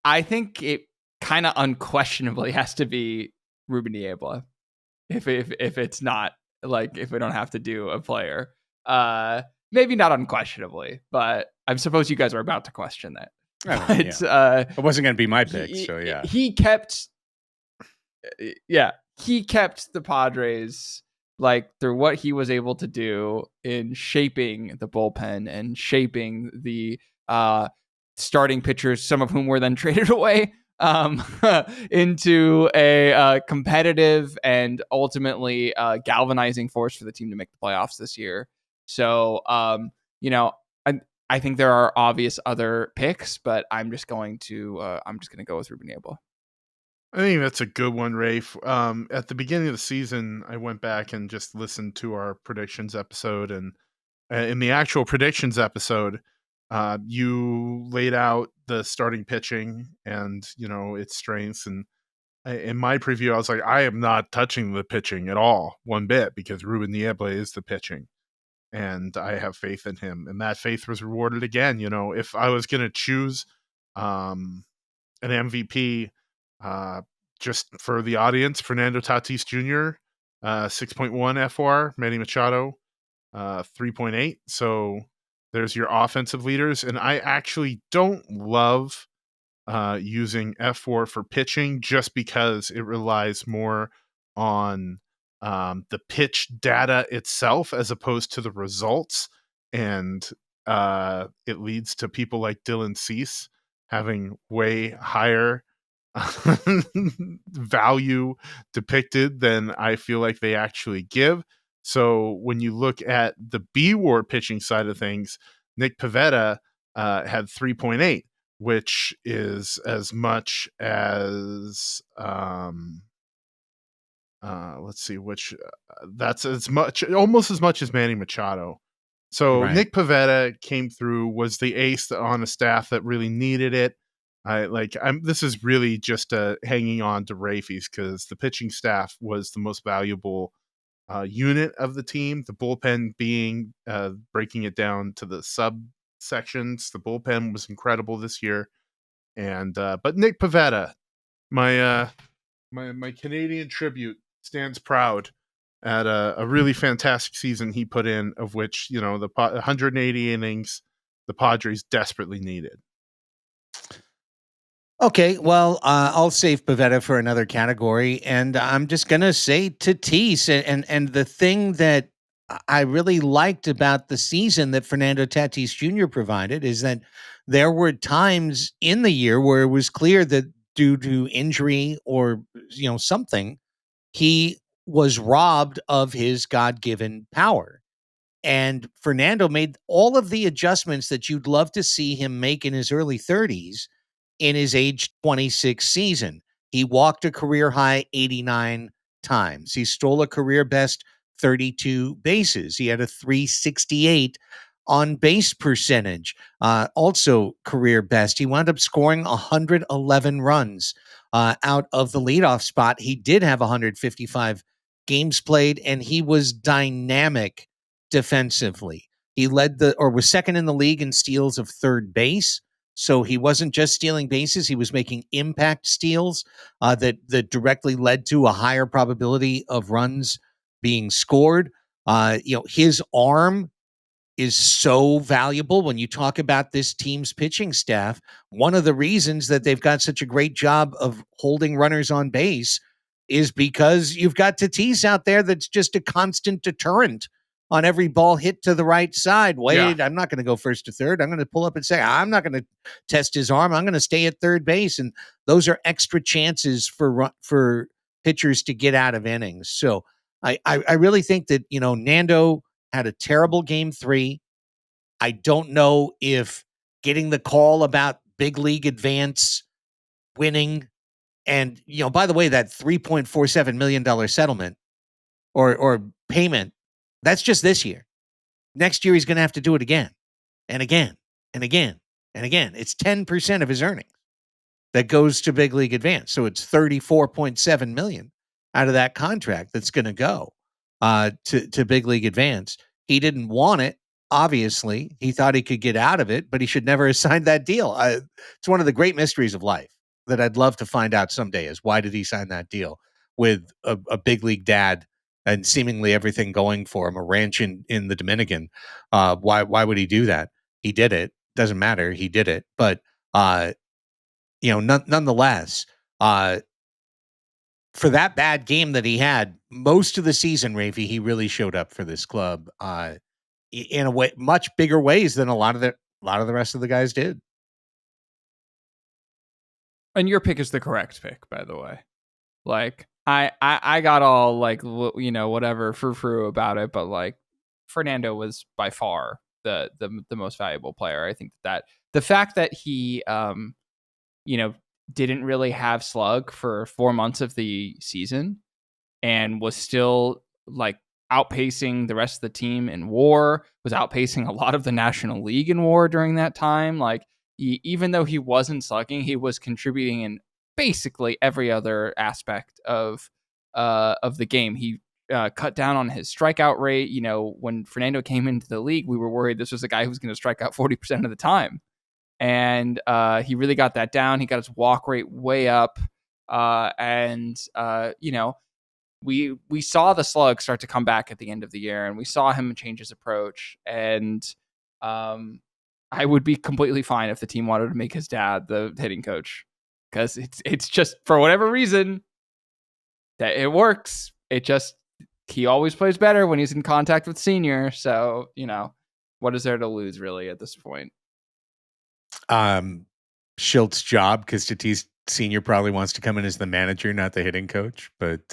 Speaker 3: I think it kind of unquestionably has to be Ruben Niebla. If it's not, like, if we don't have to do a player, maybe not unquestionably, but I suppose you guys are about to question that.
Speaker 1: It wasn't going to be my pick, so yeah.
Speaker 3: He kept the Padres, like, through what he was able to do in shaping the bullpen and shaping the starting pitchers, some of whom were then traded away into a competitive and ultimately galvanizing force for the team to make the playoffs this year. So, I think there are obvious other picks, but I'm just going to go with Ruben Niebla.
Speaker 2: I think that's a good one, Rafe. At the beginning of the season, I went back and just listened to our predictions episode, and in the actual predictions episode, you laid out the starting pitching and its strengths. And in my preview, I was like, I am not touching the pitching at all, one bit, because Ruben Niebla is the pitching, and I have faith in him. And that faith was rewarded again. If I was going to choose an MVP. Just for the audience, Fernando Tatis Jr., 6.1 FR, Manny Machado, 3.8. So there's your offensive leaders. And I actually don't love using F4 for pitching just because it relies more on the pitch data itself as opposed to the results. And it leads to people like Dylan Cease having way higher value depicted than I feel like they actually give. So when you look at the B-WAR pitching side of things, Nick Pivetta had 3.8, which is as much as that's as much, almost as much as Manny Machado. So right. Nick Pivetta came through, was the ace on a staff that really needed it. This is really just hanging on to Raphie's because the pitching staff was the most valuable unit of the team. The bullpen being breaking it down to the subsections. The bullpen was incredible this year, and but Nick Pivetta, my Canadian tribute, stands proud at a really fantastic season he put in, of which, the 180 innings the Padres desperately needed.
Speaker 1: Okay, well, I'll save Pavetta for another category, and I'm just gonna say Tatis. And the thing that I really liked about the season that Fernando Tatis Jr. provided is that there were times in the year where it was clear that due to injury or something, he was robbed of his God-given power. And Fernando made all of the adjustments that you'd love to see him make in his early 30s in his age 26 season. He walked a career high 89 times. He stole a career best 32 bases. He had a 368 on base percentage, also career best. He wound up scoring 111 runs out of the leadoff spot. He did have 155 games played, and he was dynamic defensively. He was second in the league in steals of third base. So he wasn't just stealing bases; he was making impact steals that directly led to a higher probability of runs being scored. His arm is so valuable when you talk about this team's pitching staff. One of the reasons that they've got such a great job of holding runners on base is because you've got Tatis out there that's just a constant deterrent on every ball hit to the right side. Wait, I'm not going to go first to third. I'm going to pull up and say, I'm not going to test his arm. I'm going to stay at third base. And those are extra chances for pitchers to get out of innings. So I really think that, Nando had a terrible game 3. I don't know if getting the call about big league advance winning, and by the way, that $3.47 million settlement or payment, that's just this year. Next year he's going to have to do it again and again and again and again. It's 10% of his earnings that goes to big league advance. So it's $34.7 million out of that contract that's going to go to big league advance. He didn't want it. Obviously, he thought he could get out of it, but he should never have signed that deal. It's one of the great mysteries of life that I'd love to find out someday is why did he sign that deal with a big league dad and seemingly everything going for him, a ranch in the Dominican. Why would he do that? He did it. Doesn't matter. He did it. But, nonetheless, for that bad game that he had most of the season, Raphie, he really showed up for this club in a way, much bigger ways than a lot of the rest of the guys did.
Speaker 3: And your pick is the correct pick, by the way. Like I got all like whatever frou about it, but like Fernando was by far the most valuable player. I think that the fact that he didn't really have slug for 4 months of the season and was still like outpacing the rest of the team in WAR, was outpacing a lot of the National League in WAR during that time. Like even though he wasn't slugging, he was contributing in basically every other aspect of the game. He cut down on his strikeout rate. When Fernando came into the league, we were worried this was a guy who was going to strike out 40% of the time. And he really got that down. He got his walk rate way up. We saw the slug start to come back at the end of the year, and we saw him change his approach. And I would be completely fine if the team wanted to make his dad the hitting coach, because it's just, for whatever reason, that it works. He always plays better when he's in contact with senior. So, what is there to lose really at this point?
Speaker 1: Schilt's job, because Tatis Senior probably wants to come in as the manager, not the hitting coach. But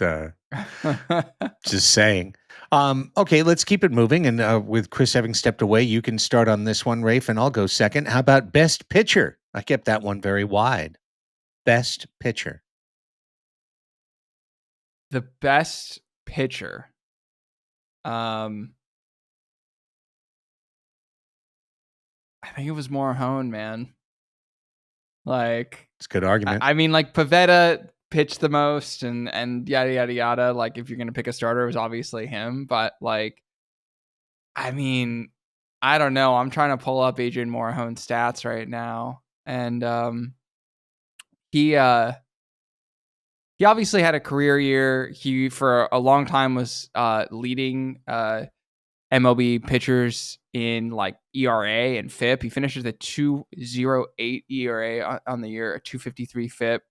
Speaker 1: just saying. Okay, let's keep it moving. And with Chris having stepped away, you can start on this one, Rafe, and I'll go second. How about best pitcher? I kept that one very wide. Best pitcher.
Speaker 3: The best pitcher. I think it was Morahone, man. Like,
Speaker 1: it's a good argument.
Speaker 3: I mean, like, Pavetta pitched the most and yada yada yada. Like, if you're gonna pick a starter, it was obviously him. But like, I mean, I don't know. I'm trying to pull up Adrian Morahone's stats right now, and he he obviously had a career year. He for a long time was leading MLB pitchers in like ERA and FIP. He finishes at 2.08 ERA on the year, a 2.53 FIP.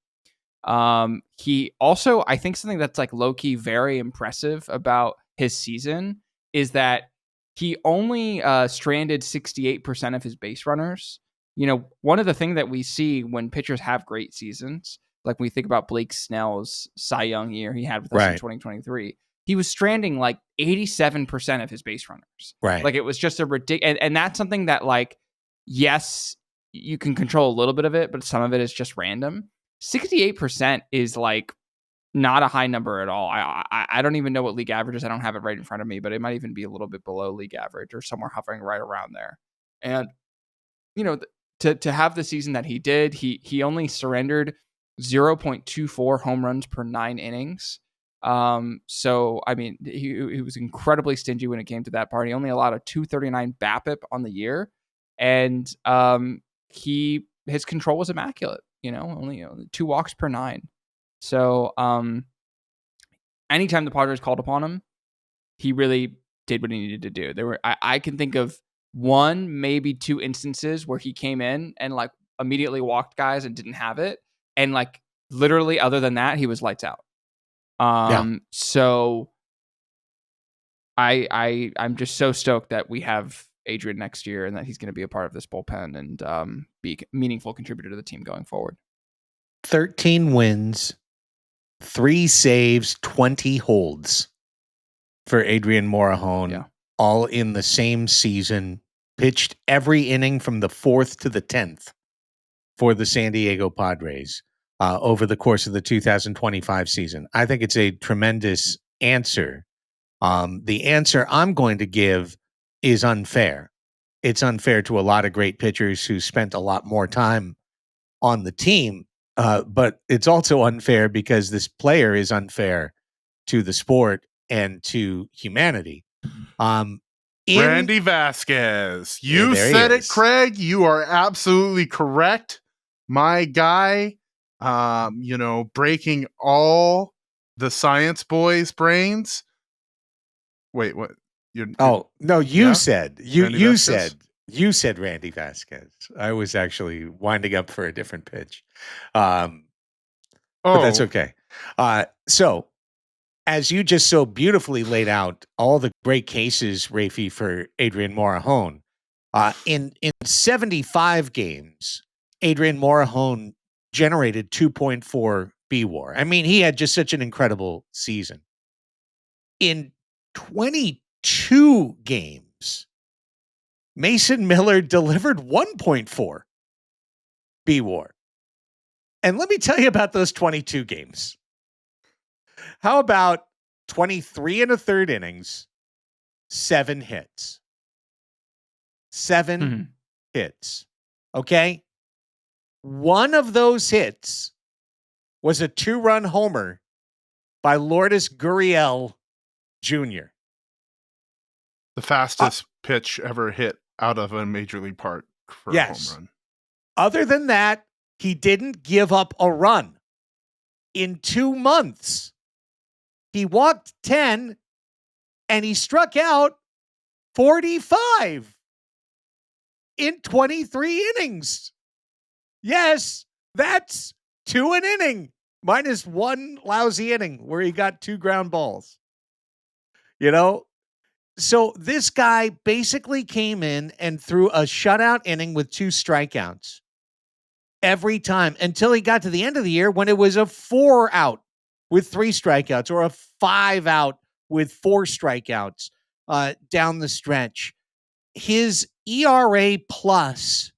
Speaker 3: He also, I think something that's like low key very impressive about his season is that he only stranded 68% of his base runners. You know, one of the things that we see when pitchers have great seasons, like when we think about Blake Snell's Cy Young year he had with us in
Speaker 4: Right.
Speaker 3: 2023, he was stranding like 87% of his base runners.
Speaker 4: Right.
Speaker 3: Like it was just a ridiculous, and that's something that like, yes, you can control a little bit of it, but some of it is just random. 68% is like not a high number at all. I don't even know what league average is. I don't have it right in front of me, but it might even be a little bit below league average or somewhere hovering right around there. And you know, to have the season that he did, he only surrendered 0.24 home runs per 9 innings. So I mean, he was incredibly stingy when it came to that part. He only allowed a 239 BABIP on the year, and his control was immaculate. You know, only 2 walks per 9. So anytime the Padres called upon him, he really did what he needed to do. There were I can think of 1, maybe 2 instances where he came in and like immediately walked guys and didn't have it, and like literally other than that, he was lights out. So I'm just so stoked that we have Adrian next year and that he's going to be a part of this bullpen and be a meaningful contributor to the team going forward.
Speaker 4: 13 wins, 3 saves, 20 holds for Adrian Morejon, all in the same season. Pitched every inning from the 4th to the 10th for the San Diego Padres over the course of the 2025 season. I think it's a tremendous answer. The answer I'm going to give is unfair. It's unfair to a lot of great pitchers who spent a lot more time on the team. But it's also unfair because this player is unfair to the sport and to humanity.
Speaker 2: Randy Vasquez. You
Speaker 4: there he
Speaker 2: said it,
Speaker 4: is.
Speaker 2: Craig. You are absolutely correct. My guy, breaking all the science boys' brains. Wait, what?
Speaker 4: No, you said
Speaker 2: Randy Vasquez?
Speaker 4: you said Randy Vasquez. I was actually winding up for a different pitch. But that's okay. So as you just so beautifully laid out all the great cases, Raphie, for Adrian Morejon, in 75 games, Adrian Morejon generated 2.4 BWAR. I mean, he had just such an incredible season. In 22 games, Mason Miller delivered 1.4 BWAR. And let me tell you about those 22 games. How about 23 and a third innings, 7 hits? 7 hits. Okay? One of those hits was a 2-run homer by Lourdes Gurriel Jr.
Speaker 2: The fastest pitch ever hit out of a major league park for a home run.
Speaker 4: Other than that, he didn't give up a run. In 2 months, he walked 10 and he struck out 45 in 23 innings. Yes, that's 2 an inning minus 1 lousy inning where he got 2 ground balls. You know? So this guy basically came in and threw a shutout inning with 2 strikeouts every time until he got to the end of the year when it was a 4 out with 3 strikeouts or a 5 out with 4 strikeouts down the stretch. His ERA plus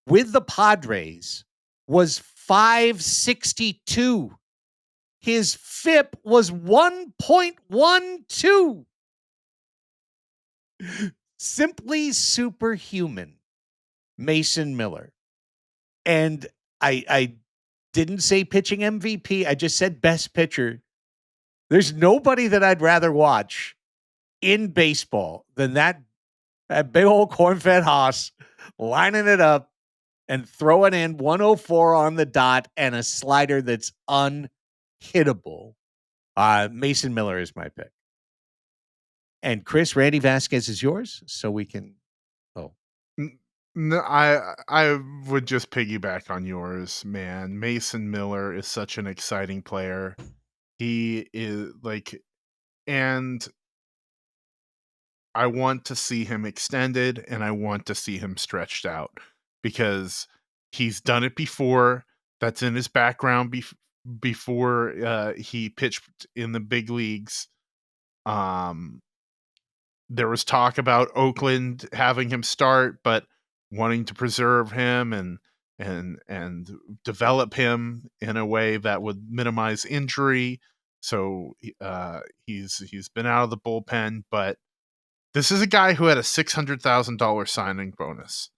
Speaker 4: with the Padres was 5.62. His FIP was 1.12. Simply superhuman, Mason Miller. And I didn't say pitching MVP. I just said best pitcher. There's nobody that I'd rather watch in baseball than that big old corn-fed hoss lining it up and throwing in 104 on the dot and a slider that's unbelievable. hittable. Mason Miller is my pick. And Chris, Randy Vasquez is yours, so we can. Oh,
Speaker 2: No, I would just piggyback on yours, man. Mason Miller is such an exciting player. He is like, and I want to see him extended and I want to see him stretched out because he's done it before. That's in his background before he pitched in the big leagues. There was talk about Oakland having him start, but wanting to preserve him and develop him in a way that would minimize injury. So he's been out of the bullpen, but this is a guy who had a $600,000 signing bonus.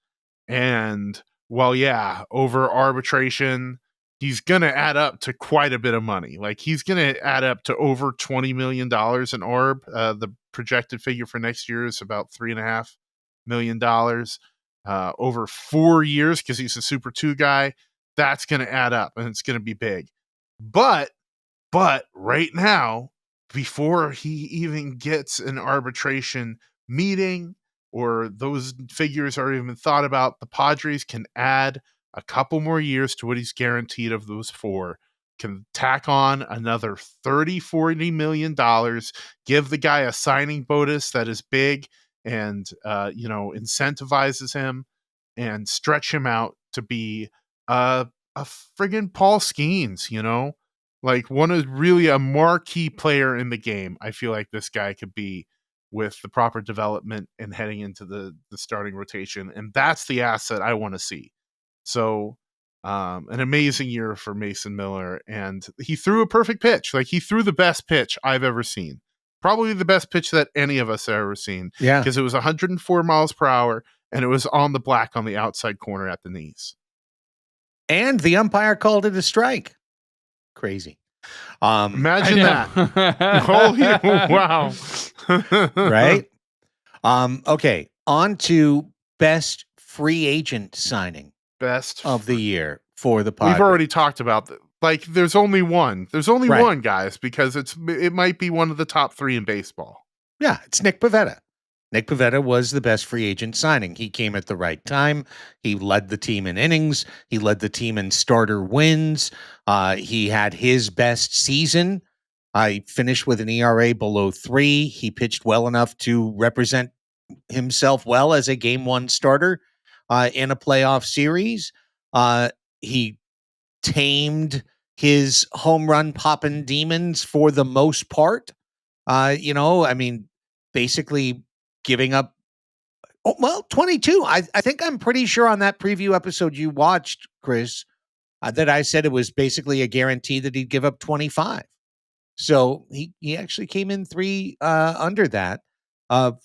Speaker 2: And while, yeah, over arbitration, he's going to add up to quite a bit of money. Like, he's going to add up to over $20 million in ARB. The projected figure for next year is about $3.5 million. Over 4 years, because he's a Super 2 guy, that's going to add up, and it's going to be big. But right now, before he even gets an arbitration meeting or those figures are even thought about, the Padres can add a couple more years to what he's guaranteed of those 4, can tack on another $30-40 million, give the guy a signing bonus that is big and incentivizes him and stretch him out to be a friggin' Paul Skeens, like really a marquee player in the game. I feel like this guy could be with the proper development and heading into the starting rotation. And that's the asset I want to see. So an amazing year for Mason Miller. And he threw a perfect pitch. Like, he threw the best pitch I've ever seen. Probably the best pitch that any of us have ever seen.
Speaker 4: yeah.
Speaker 2: Because it was 104 miles per hour and it was on the black on the outside corner at the knees.
Speaker 4: And the umpire called it a strike. Crazy.
Speaker 2: Imagine that. Holy wow.
Speaker 4: Right? Okay. On to best free agent signing
Speaker 2: Best
Speaker 4: of the year for the Padres.
Speaker 2: We've already talked about that. Like, there's only one. There's only
Speaker 4: Right.
Speaker 2: one, guys, because it might be one of the top 3 in baseball.
Speaker 4: Yeah, it's Nick Pivetta. Nick Pivetta was the best free agent signing. He came at the right time. He led the team in innings. He led the team in starter wins. He had his best season. He finished with an ERA below 3. He pitched well enough to represent himself well as a game 1 starter in a playoff series. He tamed his home run popping demons for the most part. Basically giving up 22. I think I'm pretty sure on that preview episode you watched, Chris, that I said it was basically a guarantee that he'd give up 25. So he actually came in 3 under that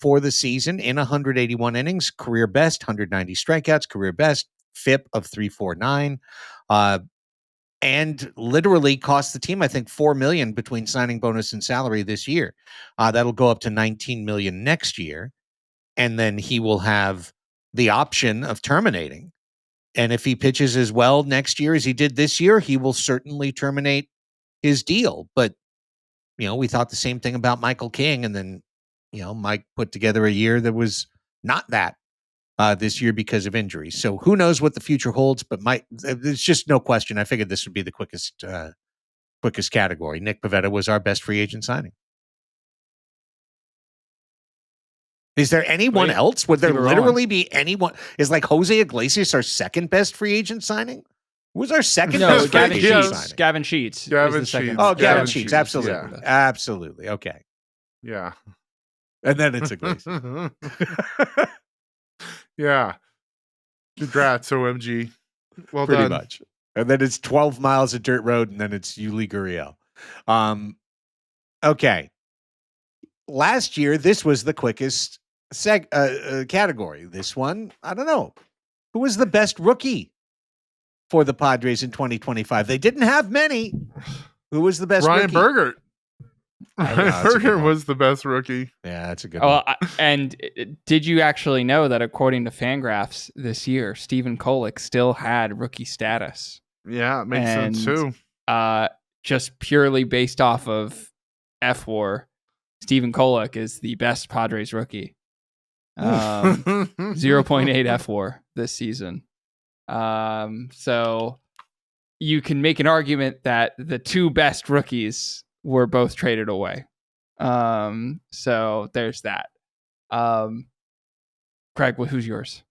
Speaker 4: for the season in 181 innings, career best, 190 strikeouts, career best, FIP of 349. And literally cost the team, I think, $4 million between signing bonus and salary this year. That'll go up to $19 million next year. And then he will have the option of terminating. And if he pitches as well next year as he did this year, he will certainly terminate his deal. But, we thought the same thing about Michael King. And then, Mike put together a year that was not that this year because of injuries. So who knows what the future holds, but there's just no question. I figured this would be the quickest category. Nick Pivetta was our best free agent signing. Is there anyone else? Would there literally be anyone? Is like Jose Iglesias our second best free agent signing? Who was our second best free agent signing?
Speaker 3: Gavin Sheets.
Speaker 2: Gavin
Speaker 3: is the second.
Speaker 2: Sheets.
Speaker 4: Oh, Gavin
Speaker 2: Sheets,
Speaker 4: Sheets. Absolutely.
Speaker 2: yeah.
Speaker 4: Absolutely. Okay.
Speaker 2: Yeah.
Speaker 4: And then it's Iglesias.
Speaker 2: Yeah. Congrats, OMG. Well
Speaker 4: Pretty
Speaker 2: done.
Speaker 4: much. And then it's 12 miles of dirt road, and then it's Yuli Gurriel. Okay. Last year, this was the quickest category. This one, I don't know. Who was the best rookie for the Padres in 2025? They didn't have many. Who was the best
Speaker 2: Ryan
Speaker 4: rookie?
Speaker 2: Bergert.
Speaker 4: Ryan
Speaker 2: Bergert was the best rookie.
Speaker 4: Yeah, that's a good one.
Speaker 3: And did you actually know that according to Fangraphs this year, Stephen Kolek still had rookie status?
Speaker 2: Yeah, it makes sense too.
Speaker 3: just purely based off of F-WAR, Stephen Kolek is the best Padres rookie. 0.8 F-WAR this season. So you can make an argument that the two best rookies were both traded away. So there's that. Craig, who's yours?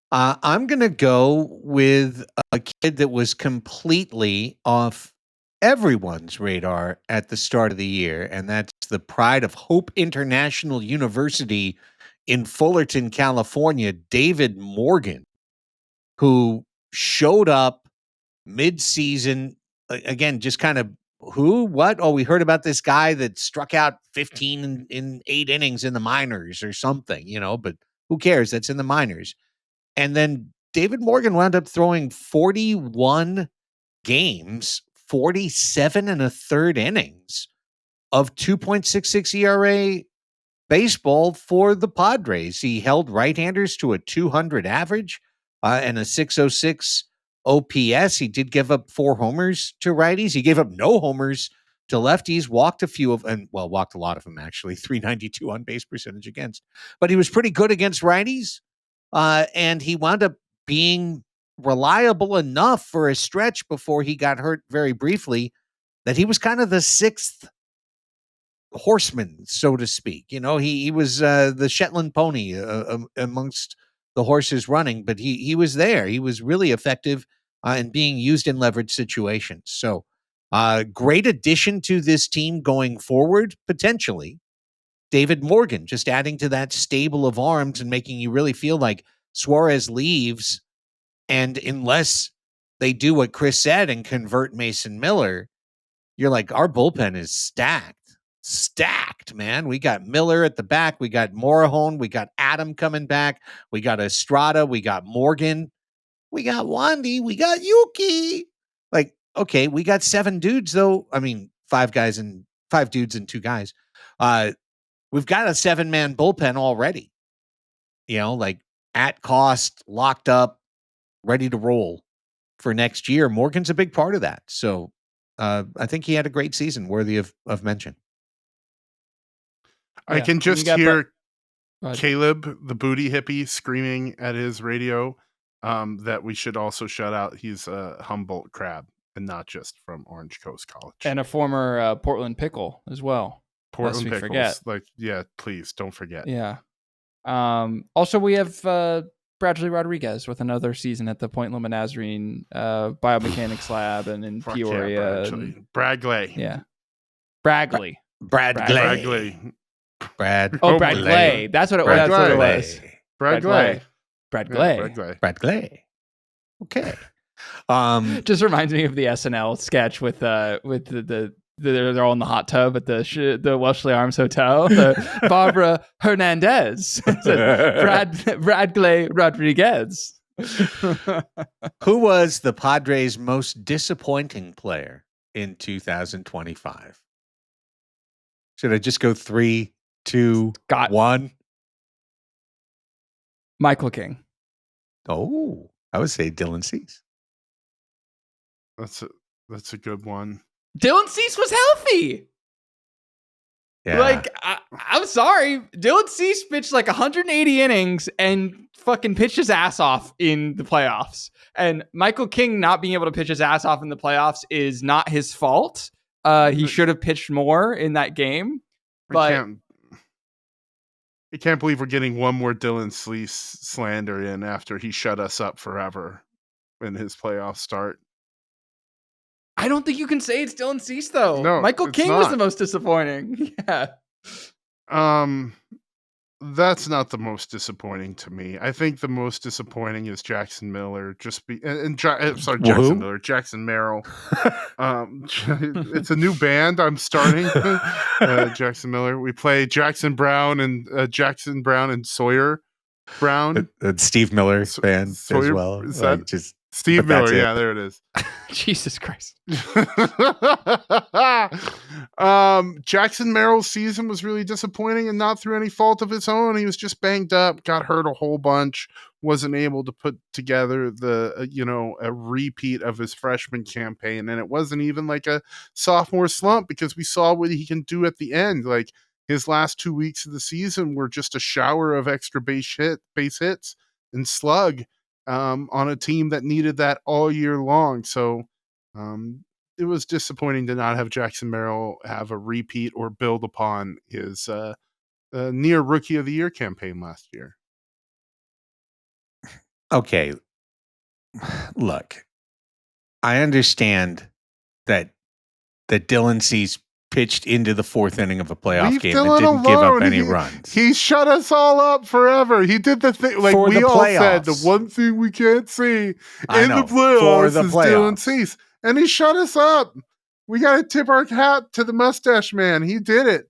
Speaker 4: I'm going to go with a kid that was completely off everyone's radar at the start of the year, and that's the pride of Hope International University in Fullerton, California, David Morgan, who showed up mid-season, again, just kind of what? Oh, we heard about this guy that struck out 15 in 8 innings in the minors or something, but who cares? That's in the minors. And then David Morgan wound up throwing 41 games, 47 and a third innings of 2.66 ERA baseball for the Padres. He held right-handers to a 200 average and a 606 OPS. He did give up 4 homers to righties. He gave up no homers to lefties, walked walked a lot of them, actually, 392 on base percentage against. But he was pretty good against righties. And he wound up being reliable enough for a stretch before he got hurt very briefly that he was kind of the 6th horseman, so to speak. He was the Shetland pony amongst the horses running, but he was there. He was really effective in being used in leverage situations. So great addition to this team going forward, potentially. David Morgan, just adding to that stable of arms and making you really feel like Suarez leaves. And unless they do what Chris said and convert Mason Miller, you're like, our bullpen is stacked, man. We got Miller at the back. We got Morahone. We got Adam coming back. We got Estrada. We got Morgan. We got Wandy. We got Yuki. Like, okay, we got 7 dudes, though. I mean, 5 dudes and 2 guys. We've got a 7-man bullpen already, like at cost, locked up, ready to roll for next year. Morgan's a big part of that. So I think he had a great season worthy of mention.
Speaker 2: I can just hear Caleb, the booty hippie, screaming at his radio that we should also shout out. He's a Humboldt crab and not just from Orange Coast College.
Speaker 3: And a former Portland pickle as well.
Speaker 2: Portland pickles.
Speaker 3: Forget.
Speaker 2: Please don't forget.
Speaker 3: Yeah. Also, we have Bradley Rodriguez with another season at the Point Loma Nazarene biomechanics lab and in Peoria.
Speaker 2: Yeah, Bradgley.
Speaker 3: Yeah. Bradgley.
Speaker 2: Bradgley.
Speaker 3: Brad Glay. That's what it was.
Speaker 2: Brad Glay.
Speaker 4: Okay.
Speaker 3: Just reminds me of the SNL sketch with the they're all in the hot tub at the Wellesley Arms Hotel. Barbara Hernandez, Brad Glay Rodriguez.
Speaker 4: Who was the Padres' most disappointing player in 2025? Should I just go 3, 2, 1?
Speaker 3: Michael King.
Speaker 4: Oh, I would say Dylan Cease.
Speaker 2: That's a good one.
Speaker 3: Dylan Cease was healthy.
Speaker 4: Yeah.
Speaker 3: I'm sorry. Dylan Cease pitched 180 innings and fucking pitched his ass off in the playoffs. And Michael King not being able to pitch his ass off in the playoffs is not his fault. He should have pitched more in that game. But
Speaker 2: I can't believe we're getting one more Dylan Cease slander in after he shut us up forever in his playoff start.
Speaker 3: I don't think you can say it's Dylan Cease, though.
Speaker 2: No,
Speaker 3: Michael King was the most disappointing. Yeah.
Speaker 2: That's not the most disappointing to me. I think the most disappointing is Jackson Miller. Jackson Miller, Jackson Merrill. It's a new band I'm starting. Jackson Miller. We play Jackson Brown and Sawyer Brown.
Speaker 4: And Steve Miller band
Speaker 2: Sawyer,
Speaker 4: as well.
Speaker 2: Is that Steve Miller? Yeah, there it is.
Speaker 3: Jesus Christ.
Speaker 2: Jackson Merrill's season was really disappointing and not through any fault of his own. He was just banged up, got hurt a whole bunch, wasn't able to put together a repeat of his freshman campaign. And it wasn't even like a sophomore slump, because we saw what he can do at the end. Like, his last 2 weeks of the season were just a shower of extra base hits and slug on a team that needed that all year long. So it was disappointing to not have Jackson Merrill have a repeat or build upon his near Rookie of the Year campaign last year.
Speaker 4: Okay, look, I understand that Dylan Cease pitched into the fourth inning of a playoff
Speaker 2: Leave
Speaker 4: game
Speaker 2: Dylan
Speaker 4: and didn't give up
Speaker 2: alone.
Speaker 4: any runs.
Speaker 2: He shut us all up forever. He did the thing like
Speaker 4: For
Speaker 2: we
Speaker 4: the
Speaker 2: all said. The
Speaker 4: playoffs.
Speaker 2: one thing we can't see
Speaker 4: I
Speaker 2: in
Speaker 4: know,
Speaker 2: the playoffs
Speaker 4: for the
Speaker 2: is Dylan
Speaker 4: playoffs.
Speaker 2: Cease, and he shut us up. We got to tip our hat to the mustache man. He did it.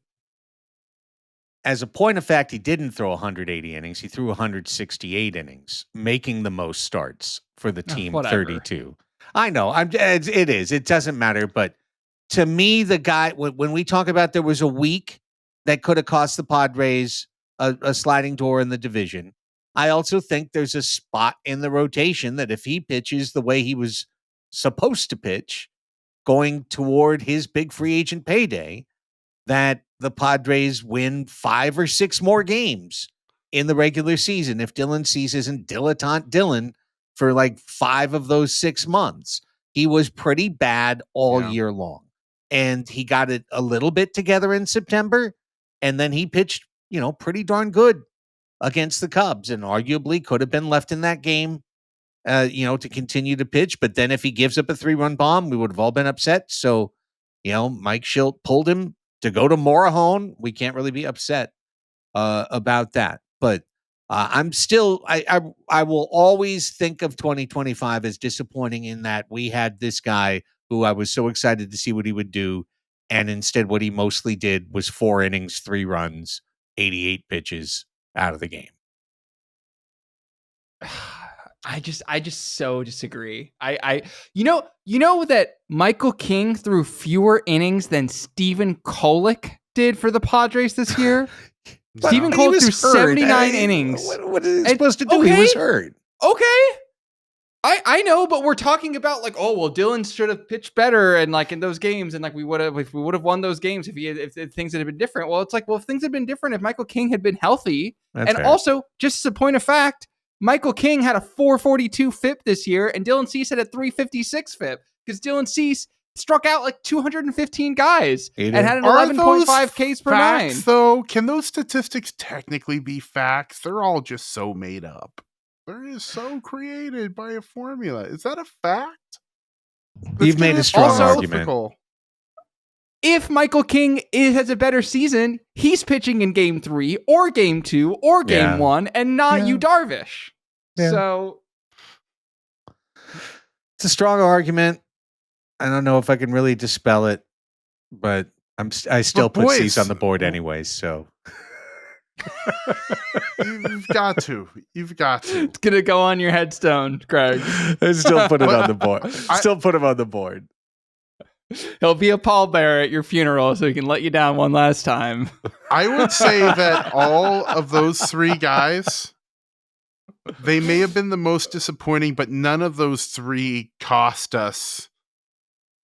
Speaker 4: As a point of fact, he didn't throw 180 innings. He threw 168 innings, making the most starts for the team,
Speaker 3: whatever.
Speaker 4: 32. I know. It is. It doesn't matter. But to me, the guy, when we talk about there was a week that could have cost the Padres a sliding door in the division, I also think there's a spot in the rotation that if he pitches the way he was supposed to pitch, going toward his big free agent payday, that the Padres win 5 or 6 more games in the regular season if Dylan Cease isn't dilettante Dylan for like 5 of those 6 months. He was pretty bad all year long. And he got it a little bit together in September, and then he pitched, pretty darn good against the Cubs, and arguably could have been left in that game, to continue to pitch. But then if he gives up a 3-run bomb, we would have all been upset. So, Mike Schilt pulled him to go to Morejon. We can't really be upset about that. But I'm still, I will always think of 2025 as disappointing in that we had this guy who I was so excited to see what he would do. And instead, what he mostly did was 4 innings, 3 runs, 88 pitches out of the game.
Speaker 3: I just so disagree. You know that Michael King threw fewer innings than Stephen Kolek did for the Padres this year. Stephen Kolek threw 79 innings.
Speaker 4: What is he supposed to do?
Speaker 3: Okay,
Speaker 4: He was hurt.
Speaker 3: Okay. I know, but we're talking about like, oh well, Dylan should have pitched better, and like in those games, and like we would have won those games if things had been different. Well, it's like, well, if things had been different, if Michael King had been healthy,
Speaker 4: That's
Speaker 3: and
Speaker 4: fair.
Speaker 3: also just as a point of fact, Michael King had a 442 FIP this year, and Dylan Cease had a 356 FIP because Dylan Cease struck out like 215 guys and had an 11.5 Ks per
Speaker 2: facts,
Speaker 3: 9.
Speaker 2: Though, can those statistics technically be facts? They're all just so made up. They're just so created by a formula. Is that a fact?
Speaker 4: You've made a strong
Speaker 3: Also,
Speaker 4: argument.
Speaker 3: If Michael King has a better season, he's pitching in game 3 or game 2 or game 1 and not you Darvish.
Speaker 4: Yeah.
Speaker 3: So
Speaker 4: it's a strong argument. I don't know if I can really dispel it, but I still put Cease on the board anyways, so
Speaker 2: You've got to.
Speaker 3: It's gonna go on your headstone, Craig.
Speaker 4: I still put it on the board. Still put him on the board.
Speaker 3: He'll be a pallbearer at your funeral so he can let you down one last time.
Speaker 2: I would say that all of those 3 guys, they may have been the most disappointing, but none of those 3 cost us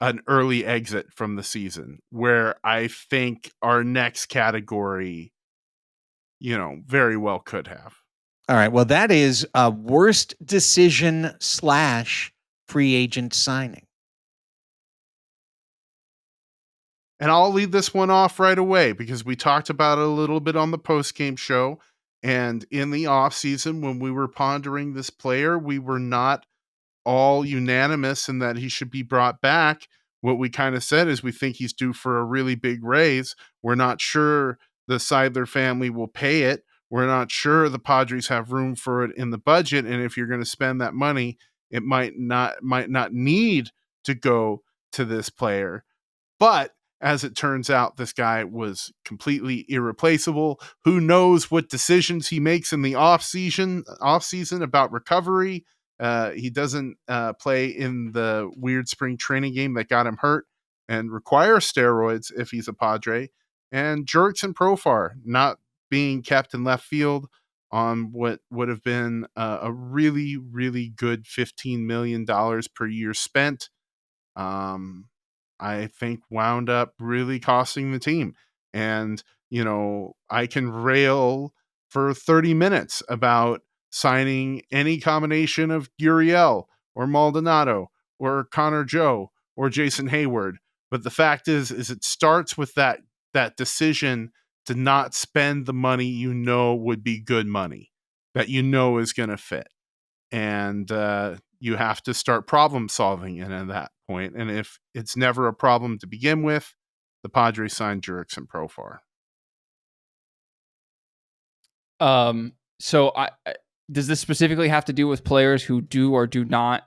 Speaker 2: an early exit from the season, where I think our next category, very well could have.
Speaker 4: All right. Well, that is a worst decision / free agent signing.
Speaker 2: And I'll lead this one off right away because we talked about it a little bit on the post-game show. And in the offseason, when we were pondering this player, we were not all unanimous in that he should be brought back. What we kind of said is we think he's due for a really big raise. We're not sure the Seidler family will pay it. We're not sure the Padres have room for it in the budget. And if you're going to spend that money, it might not need to go to this player. But as it turns out, this guy was completely irreplaceable. Who knows what decisions he makes in the off season about recovery. He doesn't play in the weird spring training game that got him hurt and requires steroids if he's a Padre. And Jurickson Profar not being kept in left field on what would have been a really, really good $15 million per year spent, I think wound up really costing the team. And, I can rail for 30 minutes about signing any combination of Gurriel or Maldonado or Connor Joe or Jason Hayward. But the fact is it starts with that decision to not spend the money would be good money, that is going to fit. And you have to start problem solving it at that point. And if it's never a problem to begin with, the Padres signed Jurickson Profar.
Speaker 3: So does this specifically have to do with players who do or do not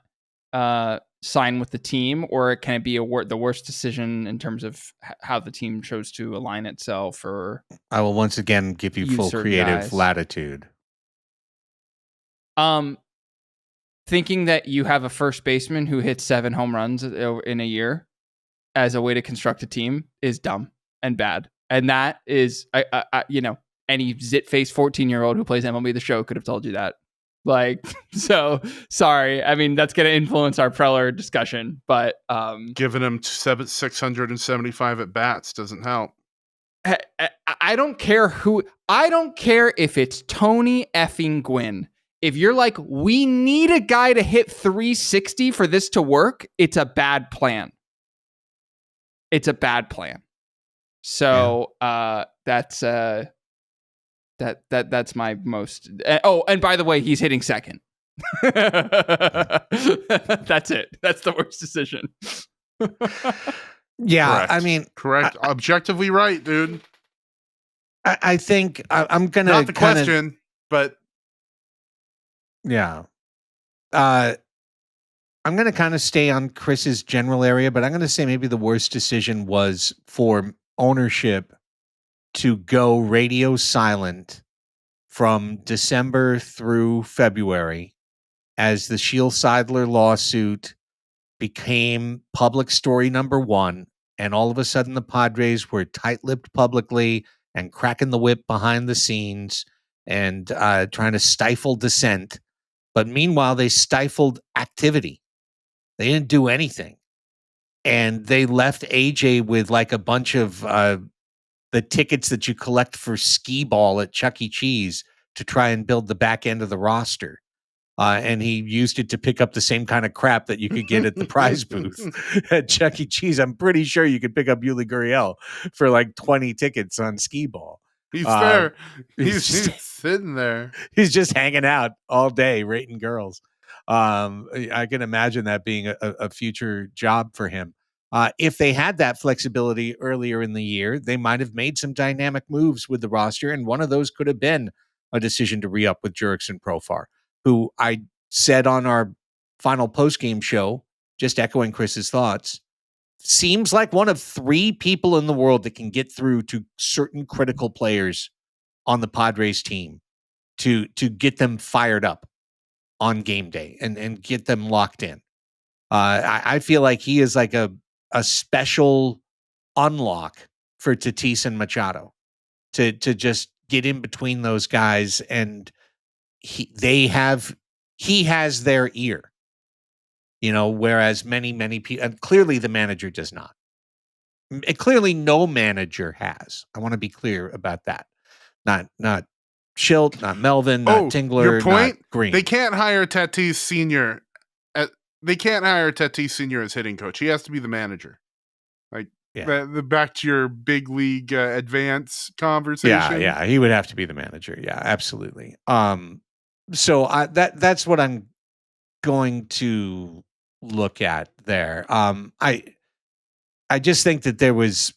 Speaker 3: sign with the team, or can it be the worst decision in terms of how the team chose to align itself? Or
Speaker 4: I will once again give you full creative latitude.
Speaker 3: Thinking that you have a first baseman who hits 7 home runs in a year as a way to construct a team is dumb and bad. And that is, any zit-faced 14-year-old who plays MLB The Show could have told you that. So sorry. I mean, that's going to influence our Preller discussion, but
Speaker 2: giving him 675 at bats doesn't help.
Speaker 3: I don't care if it's Tony effing Gwynn. If you're like, we need a guy to hit 360 for this to work, it's a bad plan. It's a bad plan. So that's my most. And by the way, he's hitting second. That's it. That's the worst decision.
Speaker 4: Yeah,
Speaker 2: correct.
Speaker 4: I mean,
Speaker 2: correct. Objectively right, dude.
Speaker 4: I think I'm gonna
Speaker 2: not the question, but.
Speaker 4: Yeah. I'm going to kind of stay on Chris's general area, but I'm going to say maybe the worst decision was for ownership to go radio silent from December through February as the Shield Seidler lawsuit became public story number 1. And all of a sudden the Padres were tight-lipped publicly and cracking the whip behind the scenes and trying to stifle dissent. But meanwhile, they stifled activity. They didn't do anything. And they left AJ with like a bunch of the tickets that you collect for skee ball at Chuck E. Cheese to try and build the back end of the roster. And he used it to pick up the same kind of crap that you could get at the prize booth at Chuck E. Cheese. I'm pretty sure you could pick up Yuli Gurriel for like 20 tickets on skee ball.
Speaker 2: He's there. He's sitting there.
Speaker 4: He's just hanging out all day, rating girls. I can imagine that being a future job for him. If they had that flexibility earlier in the year, they might have made some dynamic moves with the roster, and one of those could have been a decision to re-up with Jurickson Profar, who I said on our final post-game show, just echoing Chris's thoughts, seems like one of 3 people in the world that can get through to certain critical players on the Padres team to get them fired up on game day and get them locked in. I feel like he is like a special unlock for Tatis and Machado to just get in between those guys, and he has their ear. Whereas many people, and clearly the manager does not. Clearly no manager has. I want to be clear about that. Not Schilt, not Melvin, not Tingler,
Speaker 2: your point?
Speaker 4: Not Green.
Speaker 2: They can't hire Tatis Sr. As hitting coach. He has to be the manager. Back to your big league advance conversation.
Speaker 4: Yeah, he would have to be the manager. Yeah, absolutely. So that's what I'm going to look at there. I just think that there was,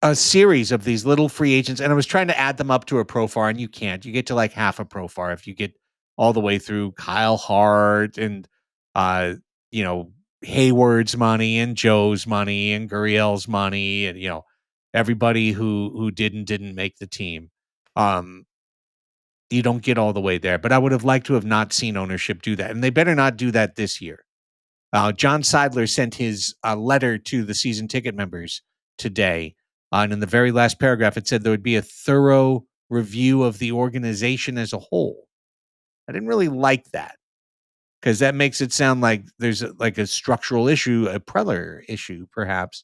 Speaker 4: a series of these little free agents, and I was trying to add them up to a Profar, and you can't. You get to like half a Profar if you get all the way through Kyle Hart and Hayward's money and Joe's money and Gurriel's money and everybody who didn't make the team. You don't get all the way there, but I would have liked to have not seen ownership do that, and they better not do that this year. John Seidler sent his letter to the season ticket members today, and in the very last paragraph, it said there would be a thorough review of the organization as a whole. I didn't really like that because that makes it sound like there's a structural issue, a Preller issue, perhaps,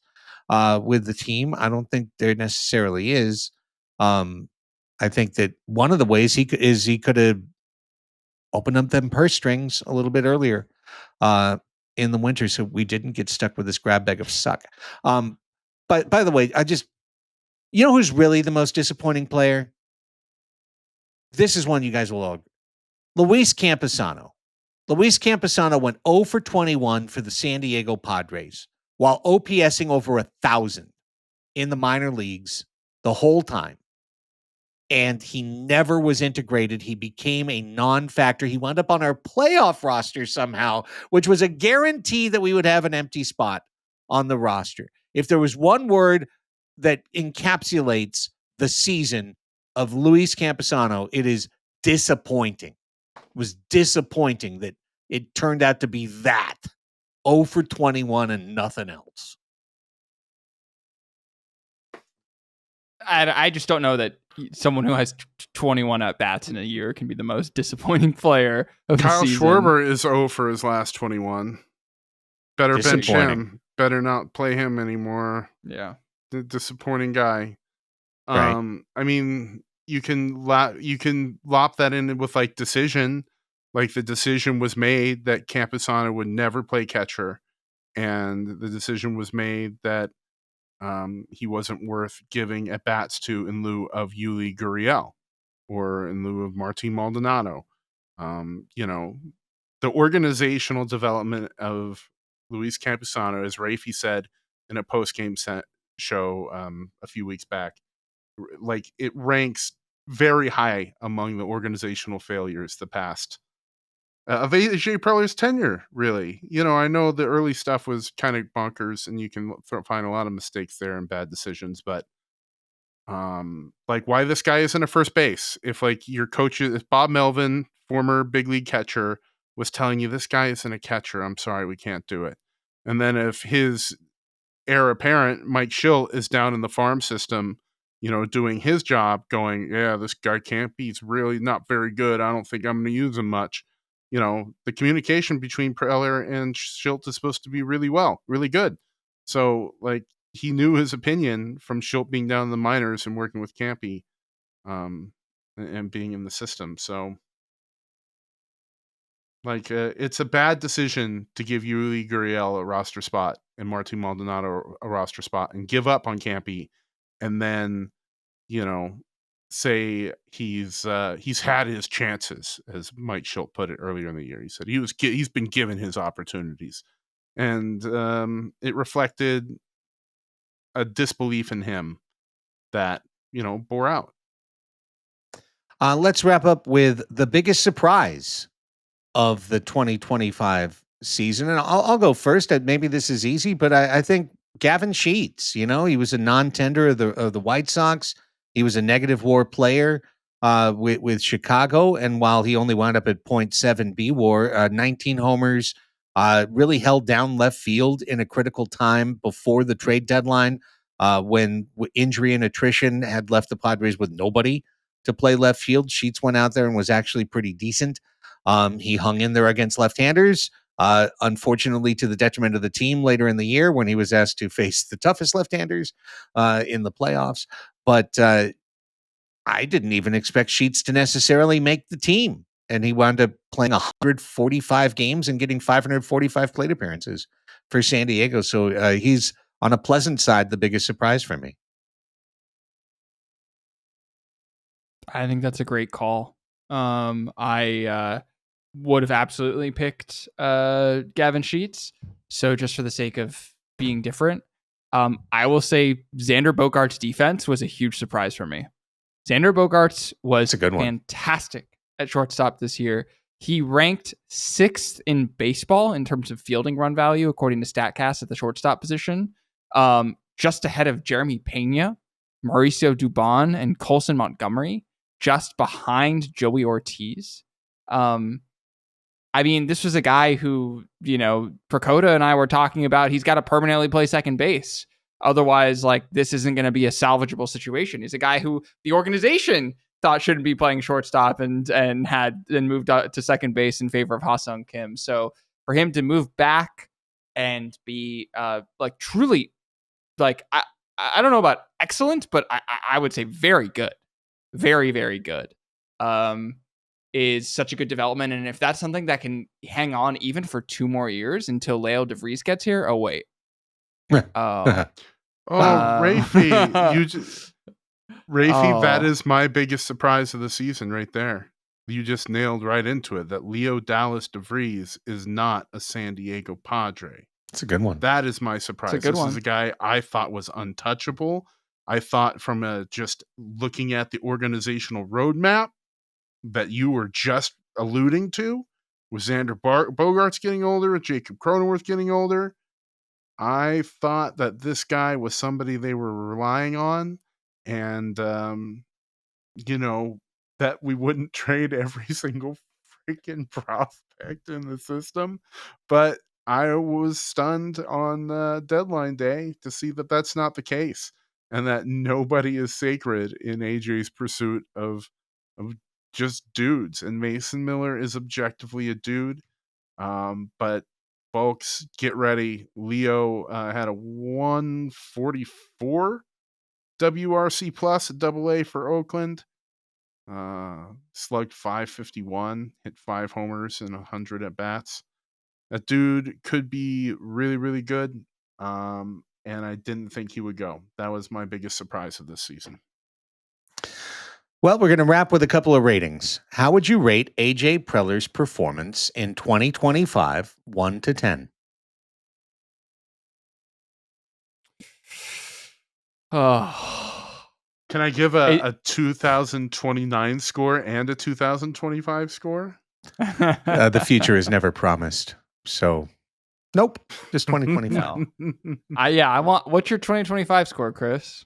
Speaker 4: with the team. I don't think there necessarily is. I think that one of the ways he could have opened up them purse strings a little bit earlier in the winter, so we didn't get stuck with this grab bag of suck. But by the way, you know who's really the most disappointing player? This is one you guys will all agree. Luis Campusano. Luis Campusano went 0 for 21 for the San Diego Padres while OPSing over 1,000 in the minor leagues the whole time. And he never was integrated. He became a non-factor. He wound up on our playoff roster somehow, which was a guarantee that we would have an empty spot on the roster. If there was one word that encapsulates the season of Luis Campusano, it is disappointing. It was disappointing that it turned out to be that 0 for 21 and nothing else.
Speaker 3: I just don't know that someone who has 21 at-bats in a year can be the most disappointing player of
Speaker 2: Kyle
Speaker 3: the season.
Speaker 2: Schwarber is 0 for his last 21. Better bench him. Better not play him anymore.
Speaker 3: Yeah.
Speaker 2: The disappointing guy.
Speaker 4: Right.
Speaker 2: I mean, you can lop that in with like decision. Like the decision was made that Campusano would never play catcher, and the decision was made that he wasn't worth giving at bats to in lieu of Yuli Gurriel or in lieu of Martin Maldonado. The organizational development of Luis Campusano, as Raphie said in a post-game show a few weeks back, like it ranks very high among the organizational failures the past of AJ Preller's tenure, really. I know the early stuff was kind of bonkers and you can find a lot of mistakes there and bad decisions, but like why this guy isn't a first base. If like your coach, if Bob Melvin, former big league catcher, was telling you this guy isn't a catcher, I'm sorry, we can't do it. And then if his heir apparent, Mike Schilt, is down in the farm system, doing his job, going, yeah, this guy can't be, he's really not very good, I don't think I'm going to use him much. The communication between Preller and Schilt is supposed to be really good. So, like, he knew his opinion from Schilt being down in the minors and working with Campy and being in the system. So, like, it's a bad decision to give Yuli Gurriel a roster spot and Martin Maldonado a roster spot and give up on Campy and then, say he's had his chances, as Mike Schilt put it earlier in the year. He said he's been given his opportunities, and it reflected a disbelief in him that bore out.
Speaker 4: Let's wrap up with the biggest surprise of the 2025 season, and I'll go first. Maybe this is easy, but I think Gavin Sheets. He was a non-tender of the White Sox. He was a negative WAR player with Chicago, and while he only wound up at .7 B WAR, 19 homers, really held down left field in a critical time before the trade deadline when injury and attrition had left the Padres with nobody to play left field. Sheets went out there and was actually pretty decent. He hung in there against left-handers, unfortunately to the detriment of the team later in the year when he was asked to face the toughest left-handers in the playoffs. But I didn't even expect Sheets to necessarily make the team. And he wound up playing 145 games and getting 545 plate appearances for San Diego. So he's, on a pleasant side, the biggest surprise for me.
Speaker 3: I think that's a great call. I would have absolutely picked Gavin Sheets. So just for the sake of being different, I will say Xander Bogaerts' defense was a huge surprise for me. Xander Bogaerts was fantastic at shortstop this year. He ranked 6th in baseball in terms of fielding run value, according to StatCast, at the shortstop position, just ahead of Jeremy Pena, Mauricio Dubon, and Colson Montgomery, just behind Joey Ortiz. I mean, this was a guy who, Pracoda and I were talking about, he's got to permanently play second base. Otherwise, like, this isn't going to be a salvageable situation. He's a guy who the organization thought shouldn't be playing shortstop and moved to second base in favor of Ha-Sung Kim. So for him to move back and be like truly like I don't know about excellent, but I would say very good, very, very good. Is such a good development. And if that's something that can hang on even for 2 more years until Leo DeVries gets here, oh wait.
Speaker 2: Raphie, Raphie, that
Speaker 3: Oh.
Speaker 2: is my biggest surprise of the season right there. You just nailed right into it that Leo Dallas DeVries is not a San Diego Padre.
Speaker 4: It's a good one.
Speaker 2: That is my surprise.
Speaker 3: It's a good
Speaker 2: This
Speaker 3: one.
Speaker 2: is a guy I thought was untouchable. I thought from just looking at the organizational roadmap that you were just alluding to, with Xander Bogaerts getting older, with Jacob Cronenworth getting older, I thought that this guy was somebody they were relying on, and that we wouldn't trade every single freaking prospect in the system. But I was stunned on deadline day to see that that's not the case, and that nobody is sacred in AJ's pursuit of just dudes. And Mason Miller is objectively a dude. But folks, get ready. Leo had a 144 WRC plus, a AA for Oakland. Slugged 551, hit 5 homers and 100 at bats. That dude could be really, really good. And I didn't think he would go. That was my biggest surprise of this season.
Speaker 4: Well, we're going to wrap with a couple of ratings. How would you rate AJ Preller's performance in 2025, 1 to 10?
Speaker 3: Oh.
Speaker 2: Can I give a 2029 score and a 2025 score?
Speaker 4: The future is never promised. So, nope, just 2025.
Speaker 3: I want. What's your 2025 score, Chris?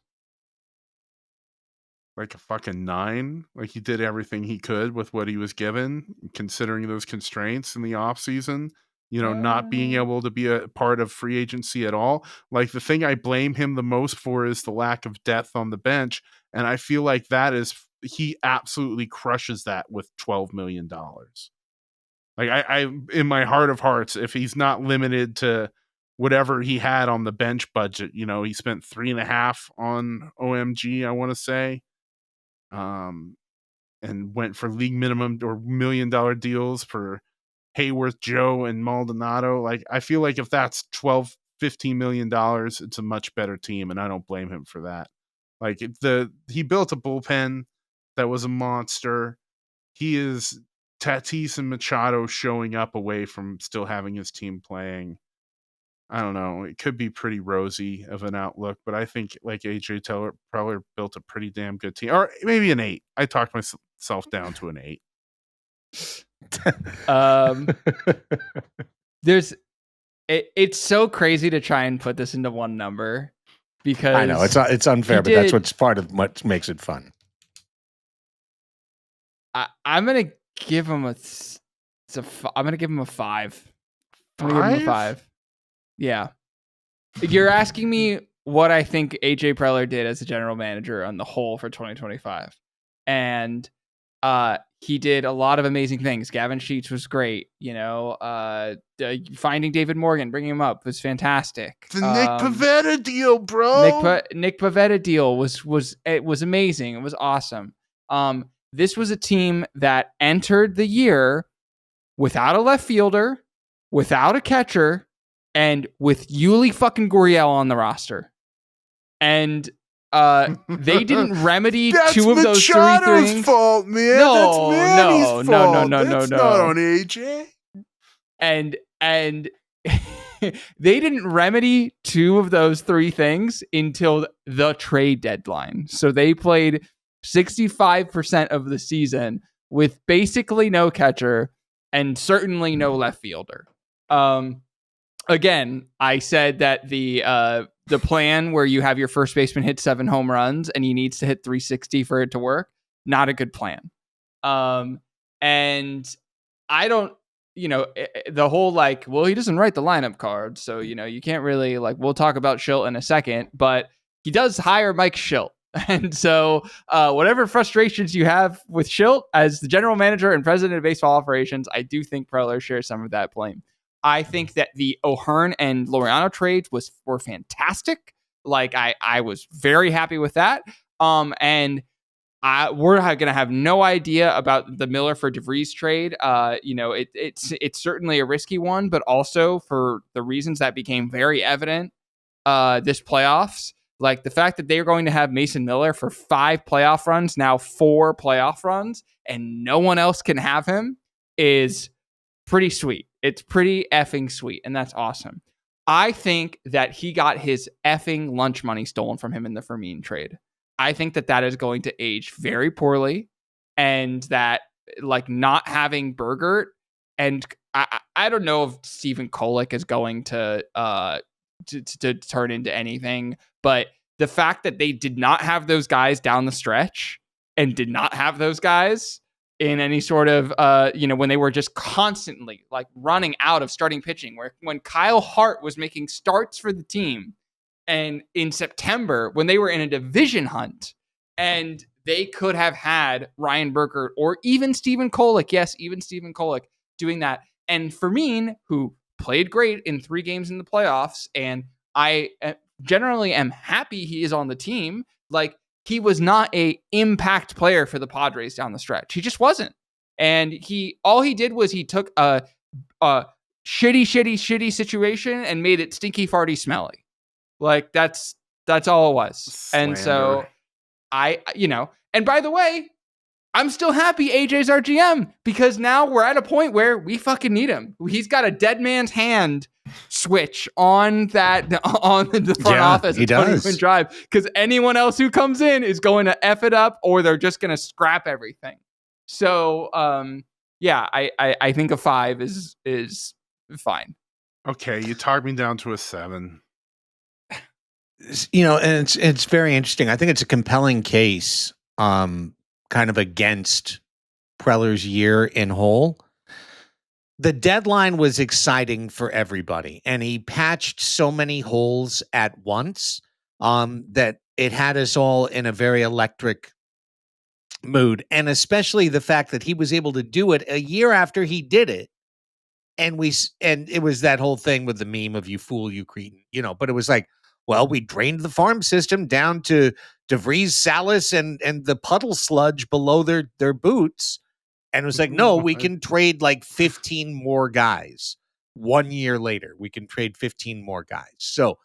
Speaker 2: Like a fucking 9. Like he did everything he could with what he was given, considering those constraints in the off season, not being able to be a part of free agency at all. Like the thing I blame him the most for is the lack of depth on the bench. And I feel like he absolutely crushes that with $12 million. Like I in my heart of hearts, if he's not limited to whatever he had on the bench budget, he spent 3.5 on OMG, I want to say. And went for league minimum or $1 million deals for Hayworth, Joe, and Maldonado. Like, I feel like if that's $12, $15 million, it's a much better team, and I don't blame him for that. Like, he built a bullpen that was a monster. He is Tatis and Machado showing up away from still having his team playing. I don't know. It could be pretty rosy of an outlook, but I think like AJ Preller built a pretty damn good team, or maybe an 8. I talked myself down to an 8.
Speaker 3: It's so crazy to try and put this into one number because
Speaker 4: I know it's unfair, but that's what's part of what makes it fun.
Speaker 3: I'm gonna give him a 5. I'm gonna give him a 5. Yeah. You're asking me what I think AJ Preller did as a general manager on the whole for 2025. And he did a lot of amazing things. Gavin Sheets was great. Finding David Morgan, bringing him up was fantastic.
Speaker 2: The Nick Pivetta deal, bro.
Speaker 3: Nick Pivetta deal was amazing. It was awesome. This was a team that entered the year without a left fielder, without a catcher, and with Yuli fucking Gurriel on the roster. And they didn't remedy two of those
Speaker 2: Machado's
Speaker 3: 3 things.
Speaker 2: fault, man. That's Manny's fault. That's not on AJ.
Speaker 3: And they didn't remedy 2 of those 3 things until the trade deadline. So they played 65% of the season with basically no catcher and certainly no left fielder. Again, I said that the plan where you have your first baseman hit 7 home runs and he needs to hit 360 for it to work, not a good plan. And I don't, the whole he doesn't write the lineup card, so you can't really we'll talk about Schilt in a second, but he does hire Mike Schilt, And so, whatever frustrations you have with Schilt as the general manager and president of baseball operations, I do think Preller shares some of that blame. I think that the O'Hearn and Laureano trades were fantastic. Like I was very happy with that. And we're going to have no idea about the Miller for DeVries trade. It's certainly a risky one, but also for the reasons that became very evident this playoffs. Like the fact that they're going to have Mason Miller for 5 playoff runs, now 4 playoff runs, and no one else can have him is pretty sweet. It's pretty effing sweet, and that's awesome. I think that he got his effing lunch money stolen from him in the Fermin trade. I think that is going to age very poorly, and that like not having Bergert, and I don't know if Stephen Kolek is going to turn into anything, but the fact that they did not have those guys down the stretch and did not have those guys in any sort of when they were just constantly like running out of starting pitching, where when Kyle Hart was making starts for the team and in September when they were in a division hunt and they could have had Ryan Bergert or even Stephen Kolek, yes, even Stephen Kolek doing that. And Fermin, who played great in 3 games in the playoffs, and I generally am happy he is on the team. Like, he was not a impact player for the Padres down the stretch. He just wasn't. And all he did was he took a shitty situation and made it stinky, farty, smelly. Like, that's all it was.
Speaker 2: Slander.
Speaker 3: And so and by the way, I'm still happy AJ's our GM because now we're at a point where we fucking need him. He's got a dead man's hand switch on the front office.
Speaker 4: He does.
Speaker 3: Drive because anyone else who comes in is going to F it up or they're just going to scrap everything. So, I think a 5 is fine.
Speaker 2: Okay, you talked me down to a 7.
Speaker 4: And it's very interesting. I think it's a compelling case, kind of against Preller's year in whole. The deadline was exciting for everybody, and he patched so many holes at once that it had us all in a very electric mood, and especially the fact that he was able to do it a year after he did it. And it was that whole thing with the meme of "you fool, you cretin," but it was like, well, we drained the farm system down to DeVries, Salas, and the puddle sludge below their boots. And it was like, no, we can trade like 15 more guys. 1 year later, we can trade 15 more guys. So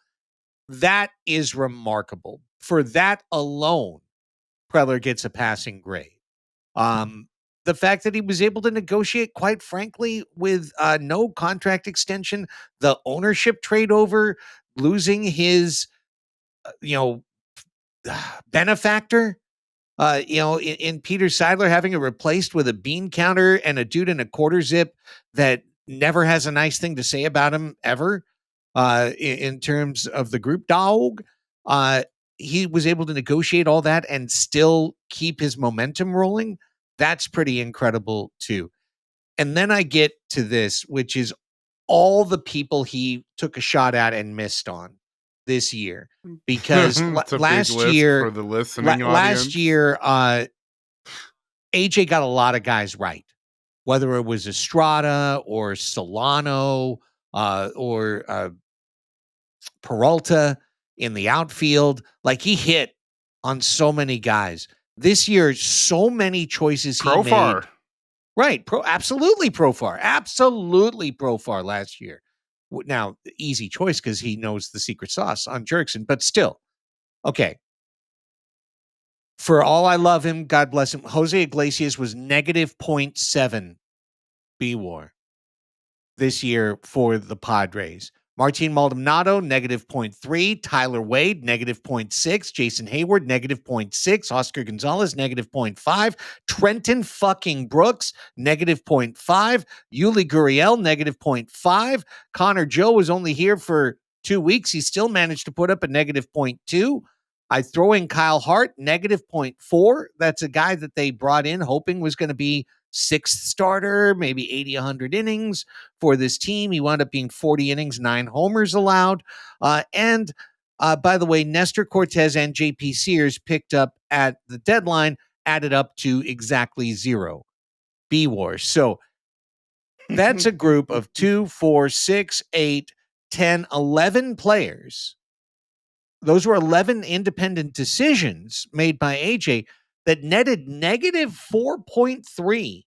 Speaker 4: that is remarkable. For that alone, Preller gets a passing grade. The fact that he was able to negotiate, quite frankly, with no contract extension, the ownership trade over, losing his, benefactor, in Peter Seidler, having it replaced with a bean counter and a dude in a quarter zip that never has a nice thing to say about him ever, in terms of the group dog. He was able to negotiate all that and still keep his momentum rolling. That's pretty incredible too. And then I get to this, which is all the people he took a shot at and missed on this year, because last year,
Speaker 2: for the listening audience.
Speaker 4: AJ got a lot of guys right, whether it was Estrada or Solano or Peralta in the outfield. Like, he hit on so many guys this year. So many choices he made. Right. Absolutely Profar last year. Now, easy choice because he knows the secret sauce on Jerkson, but still. Okay. For all I love him, God bless him, Jose Iglesias was negative 0.7 BWAR this year for the Padres. Martin Maldonado, negative 0.3. Tyler Wade, negative 0.6. Jason Hayward, negative 0.6. Oscar Gonzalez, negative 0.5. Trenton fucking Brooks, negative 0.5. Yuli Gurriel, negative 0.5. Connor Joe was only here for 2 weeks. He still managed to put up a negative 0.2. I throw in Kyle Hart, negative 0.4. That's a guy that they brought in hoping was going to be 6th starter, maybe 80, 100 innings for this team. He wound up being 40 innings, 9 homers allowed. And By the way, Nestor Cortez and JP Sears picked up at the deadline, added up to exactly 0 B-Wars. So that's a group of 2, 4, 6, 8, 10, 11 players. Those were 11 independent decisions made by AJ that netted negative 4.3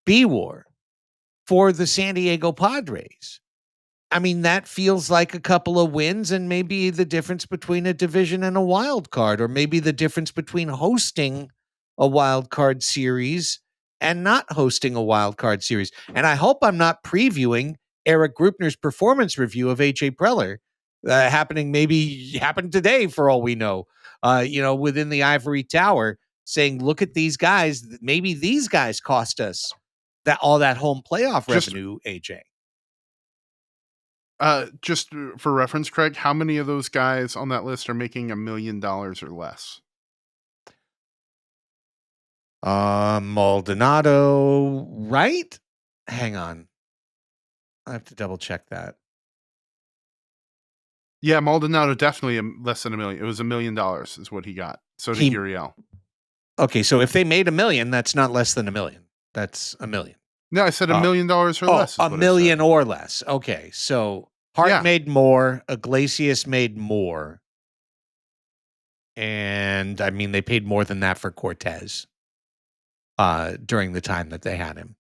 Speaker 4: B-War for the San Diego Padres. I mean, that feels like a couple of wins and maybe the difference between a division and a wild card, or maybe the difference between hosting a wild card series and not hosting a wild card series. And I hope I'm not previewing Eric Grupner's performance review of AJ Preller, happened today for all we know, within the ivory tower, saying, look at these guys. Maybe these guys cost us all that home playoff revenue, AJ.
Speaker 2: Just for reference, Craig, how many of those guys on that list are making $1 million or less?
Speaker 4: Maldonado, right? Hang on. I have to double check that.
Speaker 2: Yeah, Maldonado definitely less than $1 million. It was $1 million is what he got. So did Uriel.
Speaker 4: Okay, so if they made $1 million, that's not less than $1 million. That's $1 million.
Speaker 2: No, I said $1 million or less.
Speaker 4: $1 million or less. Okay, so Hart made more. Iglesias made more. And I mean, they paid more than that for Cortez during the time that they had him.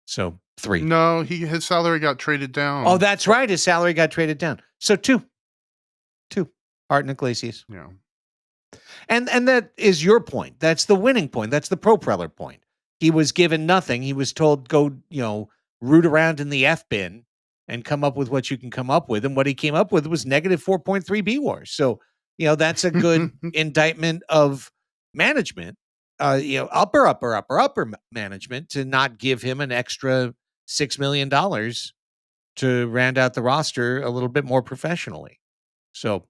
Speaker 4: So 3.
Speaker 2: No, his salary got traded down.
Speaker 4: Oh, that's right. His salary got traded down. So 2. Hart and Iglesias.
Speaker 2: Yeah.
Speaker 4: And that is your point. That's the winning point. That's the Pro Preller point. He was given nothing. He was told, go, root around in the F bin and come up with what you can come up with. And what he came up with was negative 4.3 B-Wars. So, that's a good indictment of management, upper management, to not give him an extra $6 million to round out the roster a little bit more professionally. So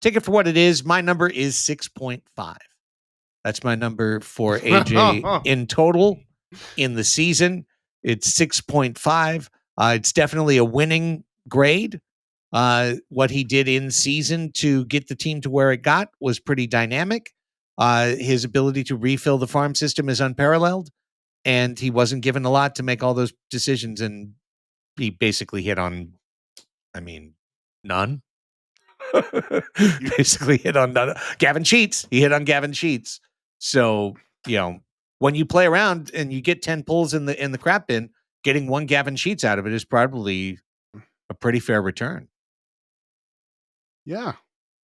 Speaker 4: take it for what it is. My number is 6.5. That's my number for AJ in total in the season. It's 6.5. It's definitely a winning grade. What he did in season to get the team to where it got was pretty dynamic. His ability to refill the farm system is unparalleled, and he wasn't given a lot to make all those decisions, and he basically hit on, none. Basically hit on none. Gavin Sheets. He hit on Gavin Sheets. So, when you play around and you get 10 pulls in the crap bin, getting 1 Gavin Sheets out of it is probably a pretty fair return.
Speaker 2: Yeah.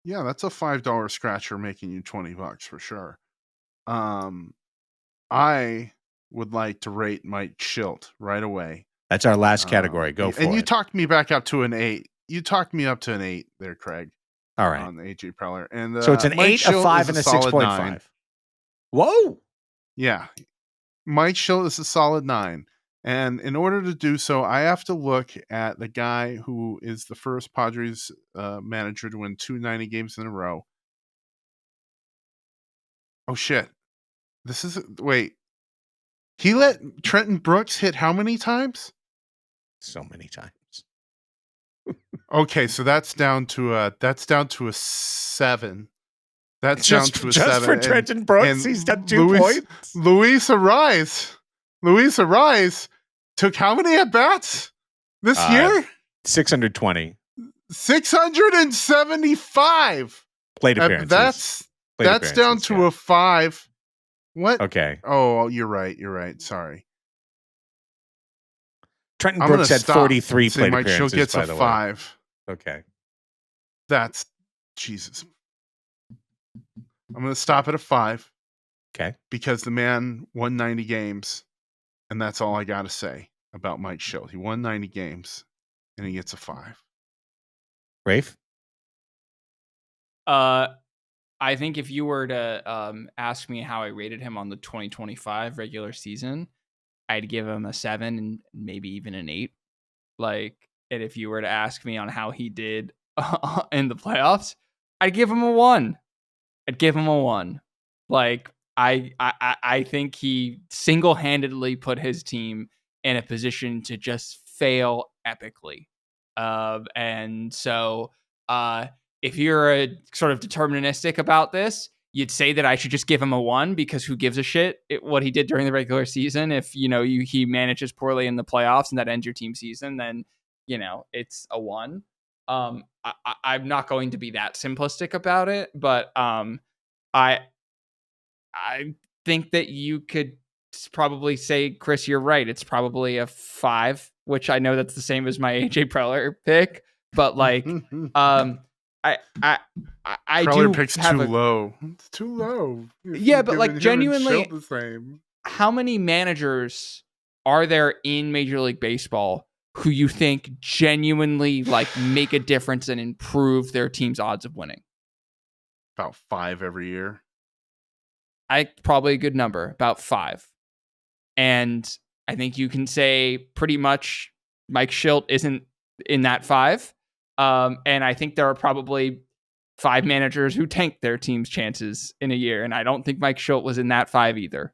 Speaker 2: Yeah, that's a $5 scratcher making you $20 for sure. I would like to rate Mike Schilt right away.
Speaker 4: That's our last category. Go for it.
Speaker 2: And you talked me back up to an 8. You talked me up to an 8 there, Craig.
Speaker 4: All right.
Speaker 2: On AJ Preller. And
Speaker 4: so it's an
Speaker 2: Mike
Speaker 4: 8,
Speaker 2: Schilt
Speaker 4: a 5, and a 6.5.
Speaker 2: 9.
Speaker 4: Whoa.
Speaker 2: Yeah. Mike Schilt is a solid 9. And in order to do so, I have to look at the guy who is the first Padres manager to win 290 games in a row. Oh, shit. Wait. He let Trenton Brooks hit how many times?
Speaker 4: So many times.
Speaker 2: Okay, so that's down to a 7. That's
Speaker 4: just,
Speaker 2: down to a
Speaker 4: just
Speaker 2: 7.
Speaker 4: For Trenton Brooks, he's done 2 points.
Speaker 2: Luis Arise took how many at bats this year?
Speaker 4: 620.
Speaker 2: 675
Speaker 4: plate appearances.
Speaker 2: That's down to a 5. What?
Speaker 4: Okay.
Speaker 2: Oh, you're right. Sorry.
Speaker 4: Trenton Brooks had 43 plate
Speaker 2: Mike
Speaker 4: appearances.
Speaker 2: Schilt gets
Speaker 4: by
Speaker 2: a
Speaker 4: the
Speaker 2: 5.
Speaker 4: Way. Okay.
Speaker 2: That's Jesus. I'm going to stop at a 5.
Speaker 4: Okay.
Speaker 2: Because the man won 90 games, and that's all I got to say about Mike Schilt. He won 90 games, and he gets a 5.
Speaker 4: Rafe?
Speaker 3: I think if you were to ask me how I rated him on the 2025 regular season, I'd give him a 7 and maybe even an 8. And if you were to ask me on how he did in the playoffs, I'd give him a 1. I think he single-handedly put his team in a position to just fail epically. And so If you're sort of deterministic about this, you'd say that I should just give him a 1 because who gives a shit what he did during the regular season. If, he manages poorly in the playoffs and that ends your team season, then, it's a 1. I'm not going to be that simplistic about it, but I think that you could probably say, Chris, you're right. It's probably a 5, which I know that's the same as my AJ Preller pick, but I
Speaker 2: Preller
Speaker 3: do
Speaker 2: picks
Speaker 3: have
Speaker 2: too low. It's too low.
Speaker 3: Yeah, but like genuinely,
Speaker 2: the same.
Speaker 3: How many managers are there in Major League Baseball who you think genuinely like make a difference and improve their team's odds of winning?
Speaker 2: About 5 every year.
Speaker 3: Probably a good number, about 5. And I think you can say pretty much Mike Shildt isn't in that 5. And I think there are probably 5 managers who tank their team's chances in a year. And I don't think Mike Shildt was in that 5 either.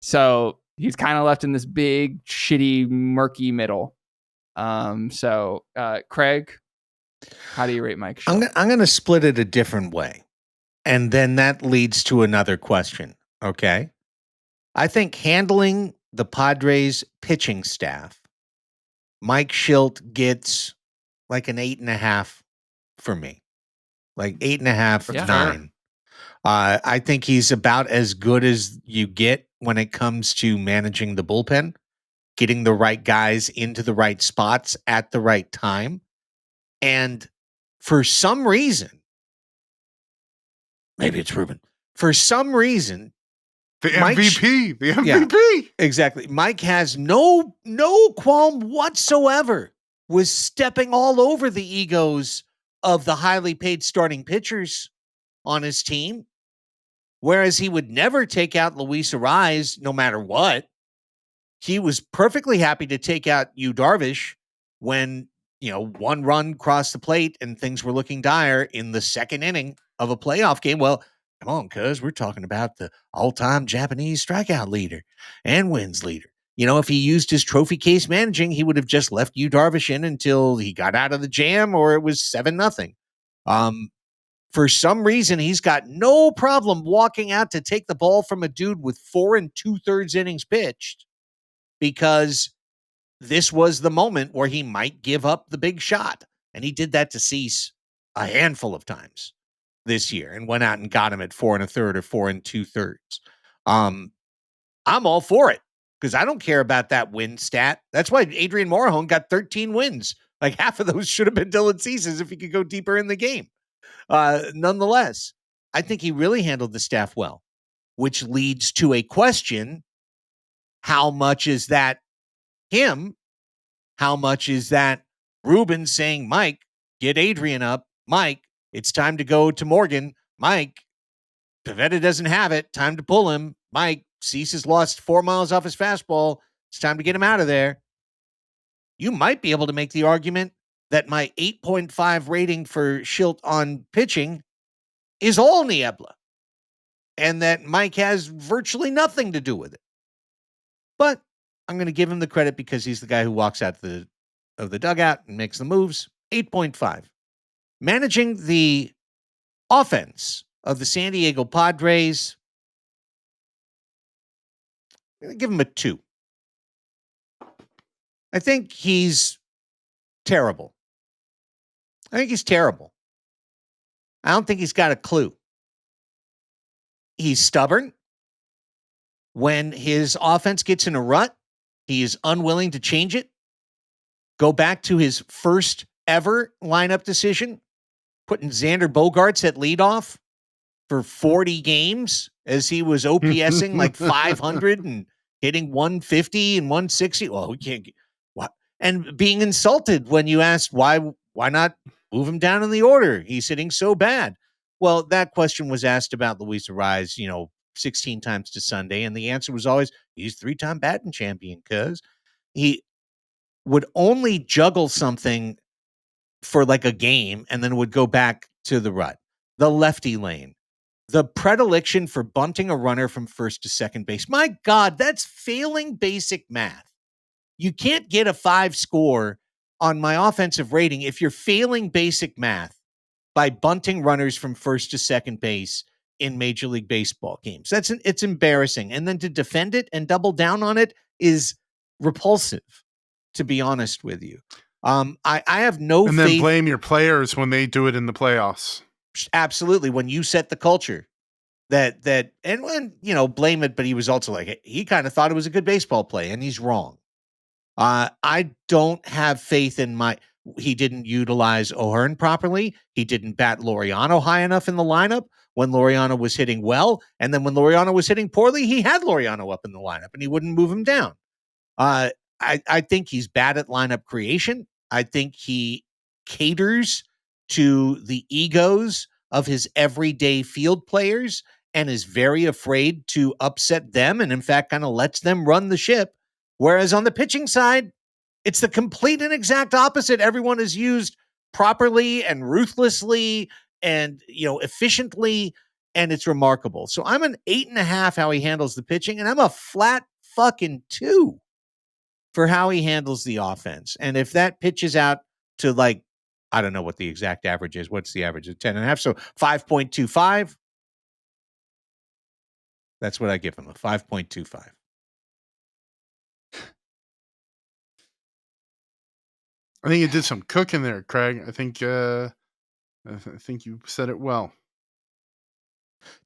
Speaker 3: So he's kind of left in this big, shitty, murky middle. Craig, how do you rate Mike Shildt?
Speaker 4: I'm going to split it a different way. And then that leads to another question. Okay. I think handling the Padres pitching staff, Mike Shildt gets like an 8.5 for me. Like 8.5,
Speaker 3: Yeah.
Speaker 4: 9. I think he's about as good as you get when it comes to managing the bullpen, getting the right guys into the right spots at the right time. And for some reason, maybe it's Ruben, for some reason,
Speaker 2: The MVP. The MVP.
Speaker 4: Yeah, exactly. Mike has no qualm whatsoever with stepping all over the egos of the highly paid starting pitchers on his team, whereas he would never take out Luis Ariz no matter what. He was perfectly happy to take out Yu Darvish when, 1 run crossed the plate and things were looking dire in the second inning of a playoff game. Well, come on, cuz we're talking about the all-time Japanese strikeout leader and wins leader. If he used his trophy case managing, he would have just left Yu Darvish in until he got out of the jam or it was 7-0. For some reason, he's got no problem walking out to take the ball from a dude with 4 2/3 innings pitched, because this was the moment where he might give up the big shot. And he did that to Cease a handful of times this year and went out and got him at 4 1/3 or 4 2/3. I'm all for it because I don't care about that win stat. That's why Adrian Morejon got 13 wins. Like half of those should have been Dylan Cease's if he could go deeper in the game. Nonetheless, I think he really handled the staff well, which leads to a question. How much is that him? How much is that Ruben saying, Mike, get Adrian up. Mike, it's time to go to Morgan. Mike, Pivetta doesn't have it. Time to pull him. Mike, Cease has lost 4 miles off his fastball. It's time to get him out of there. You might be able to make the argument that my 8.5 rating for Shildt on pitching is all Niebla, and that Mike has virtually nothing to do with it. But I'm going to give him the credit because he's the guy who walks out of the dugout and makes the moves. 8.5. Managing the offense of the San Diego Padres, I'm going to give him a 2. I think he's terrible. I think he's terrible. I don't think he's got a clue. He's stubborn. When his offense gets in a rut, he is unwilling to change it. Go back to his first ever lineup decision, putting Xander Bogaerts at leadoff for 40 games as he was OPSing like 500 and hitting 150 and 160. Well, we can't get what? And being insulted when you asked why not move him down in the order? He's hitting so bad. Well, that question was asked about Luis Ariz, 16 times to Sunday, and the answer was always he's 3-time batting champion because he would only juggle something for like a game and then would go back to the rut. The lefty lane, the predilection for bunting a runner from first to second base. My God, that's failing basic math. You can't get a 5 score on my offensive rating if you're failing basic math by bunting runners from first to second base in Major League Baseball games. It's embarrassing. And then to defend it and double down on it is repulsive, to be honest with you. I have no
Speaker 2: And
Speaker 4: faith.
Speaker 2: then blame your players when they do it in the playoffs.
Speaker 4: Absolutely. When you set the culture and when, blame it, but he was also like, he kind of thought it was a good baseball play and he's wrong. I don't have faith in he didn't utilize O'Hearn properly. He didn't bat Laureano high enough in the lineup when Laureano was hitting well. And then when Laureano was hitting poorly, he had Laureano up in the lineup and he wouldn't move him down. I think he's bad at lineup creation. I think he caters to the egos of his everyday field players and is very afraid to upset them and, in fact, kind of lets them run the ship. Whereas on the pitching side, it's the complete and exact opposite. Everyone is used properly and ruthlessly and, efficiently, and it's remarkable. So I'm an 8.5 how he handles the pitching, and I'm a flat fucking 2 for how he handles the offense. And if that pitches out to I don't know what the exact average is. What's the average of 10.5? So 5.25. That's what I give him, a 5.25.
Speaker 2: I think you did some cooking there, Craig. I think you said it well.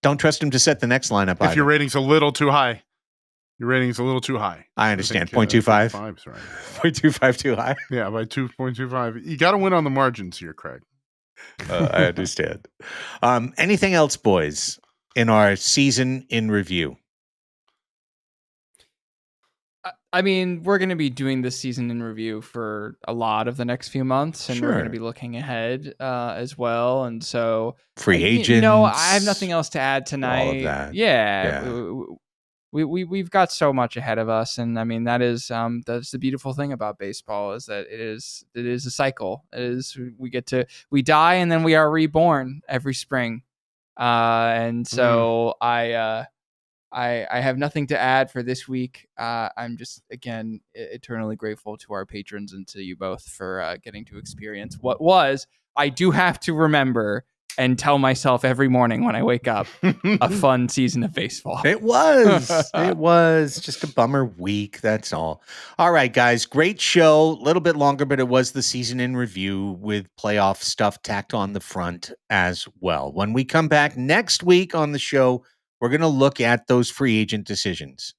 Speaker 4: Don't trust him to set the next lineup.
Speaker 2: If your rating's a little too high. Your rating's a little too high.
Speaker 4: I understand. 0.25.
Speaker 2: 5's right.
Speaker 4: 0.25 too high.
Speaker 2: Yeah, by 2.25. You got to win on the margins here, Craig.
Speaker 4: I understand. Anything else, boys, in our season in review?
Speaker 3: I mean, we're going to be doing this season in review for a lot of the next few months, and we're going to be looking ahead as well. And so,
Speaker 4: free agents.
Speaker 3: I have nothing else to add tonight.
Speaker 4: All of that.
Speaker 3: Yeah. We've got so much ahead of us, and I mean that's the beautiful thing about baseball is that it is a cycle. It is we die and then we are reborn every spring, and so I have nothing to add for this week. I'm just, again, eternally grateful to our patrons and to you both for getting to experience what was, I do have to remember and tell myself every morning when I wake up, a fun season of baseball.
Speaker 4: It was. It was just a bummer week. That's all. All right, guys. Great show. A little bit longer, but it was the season in review with playoff stuff tacked on the front as well. When we come back next week on the show, we're going to look at those free agent decisions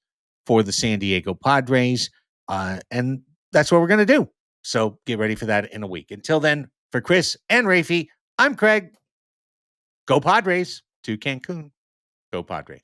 Speaker 4: for the San Diego Padres. And that's what we're going to do. So get ready for that in a week. Until then, for Chris and Raphie, I'm Craig. Go Padres. To Cancun. Go Padres.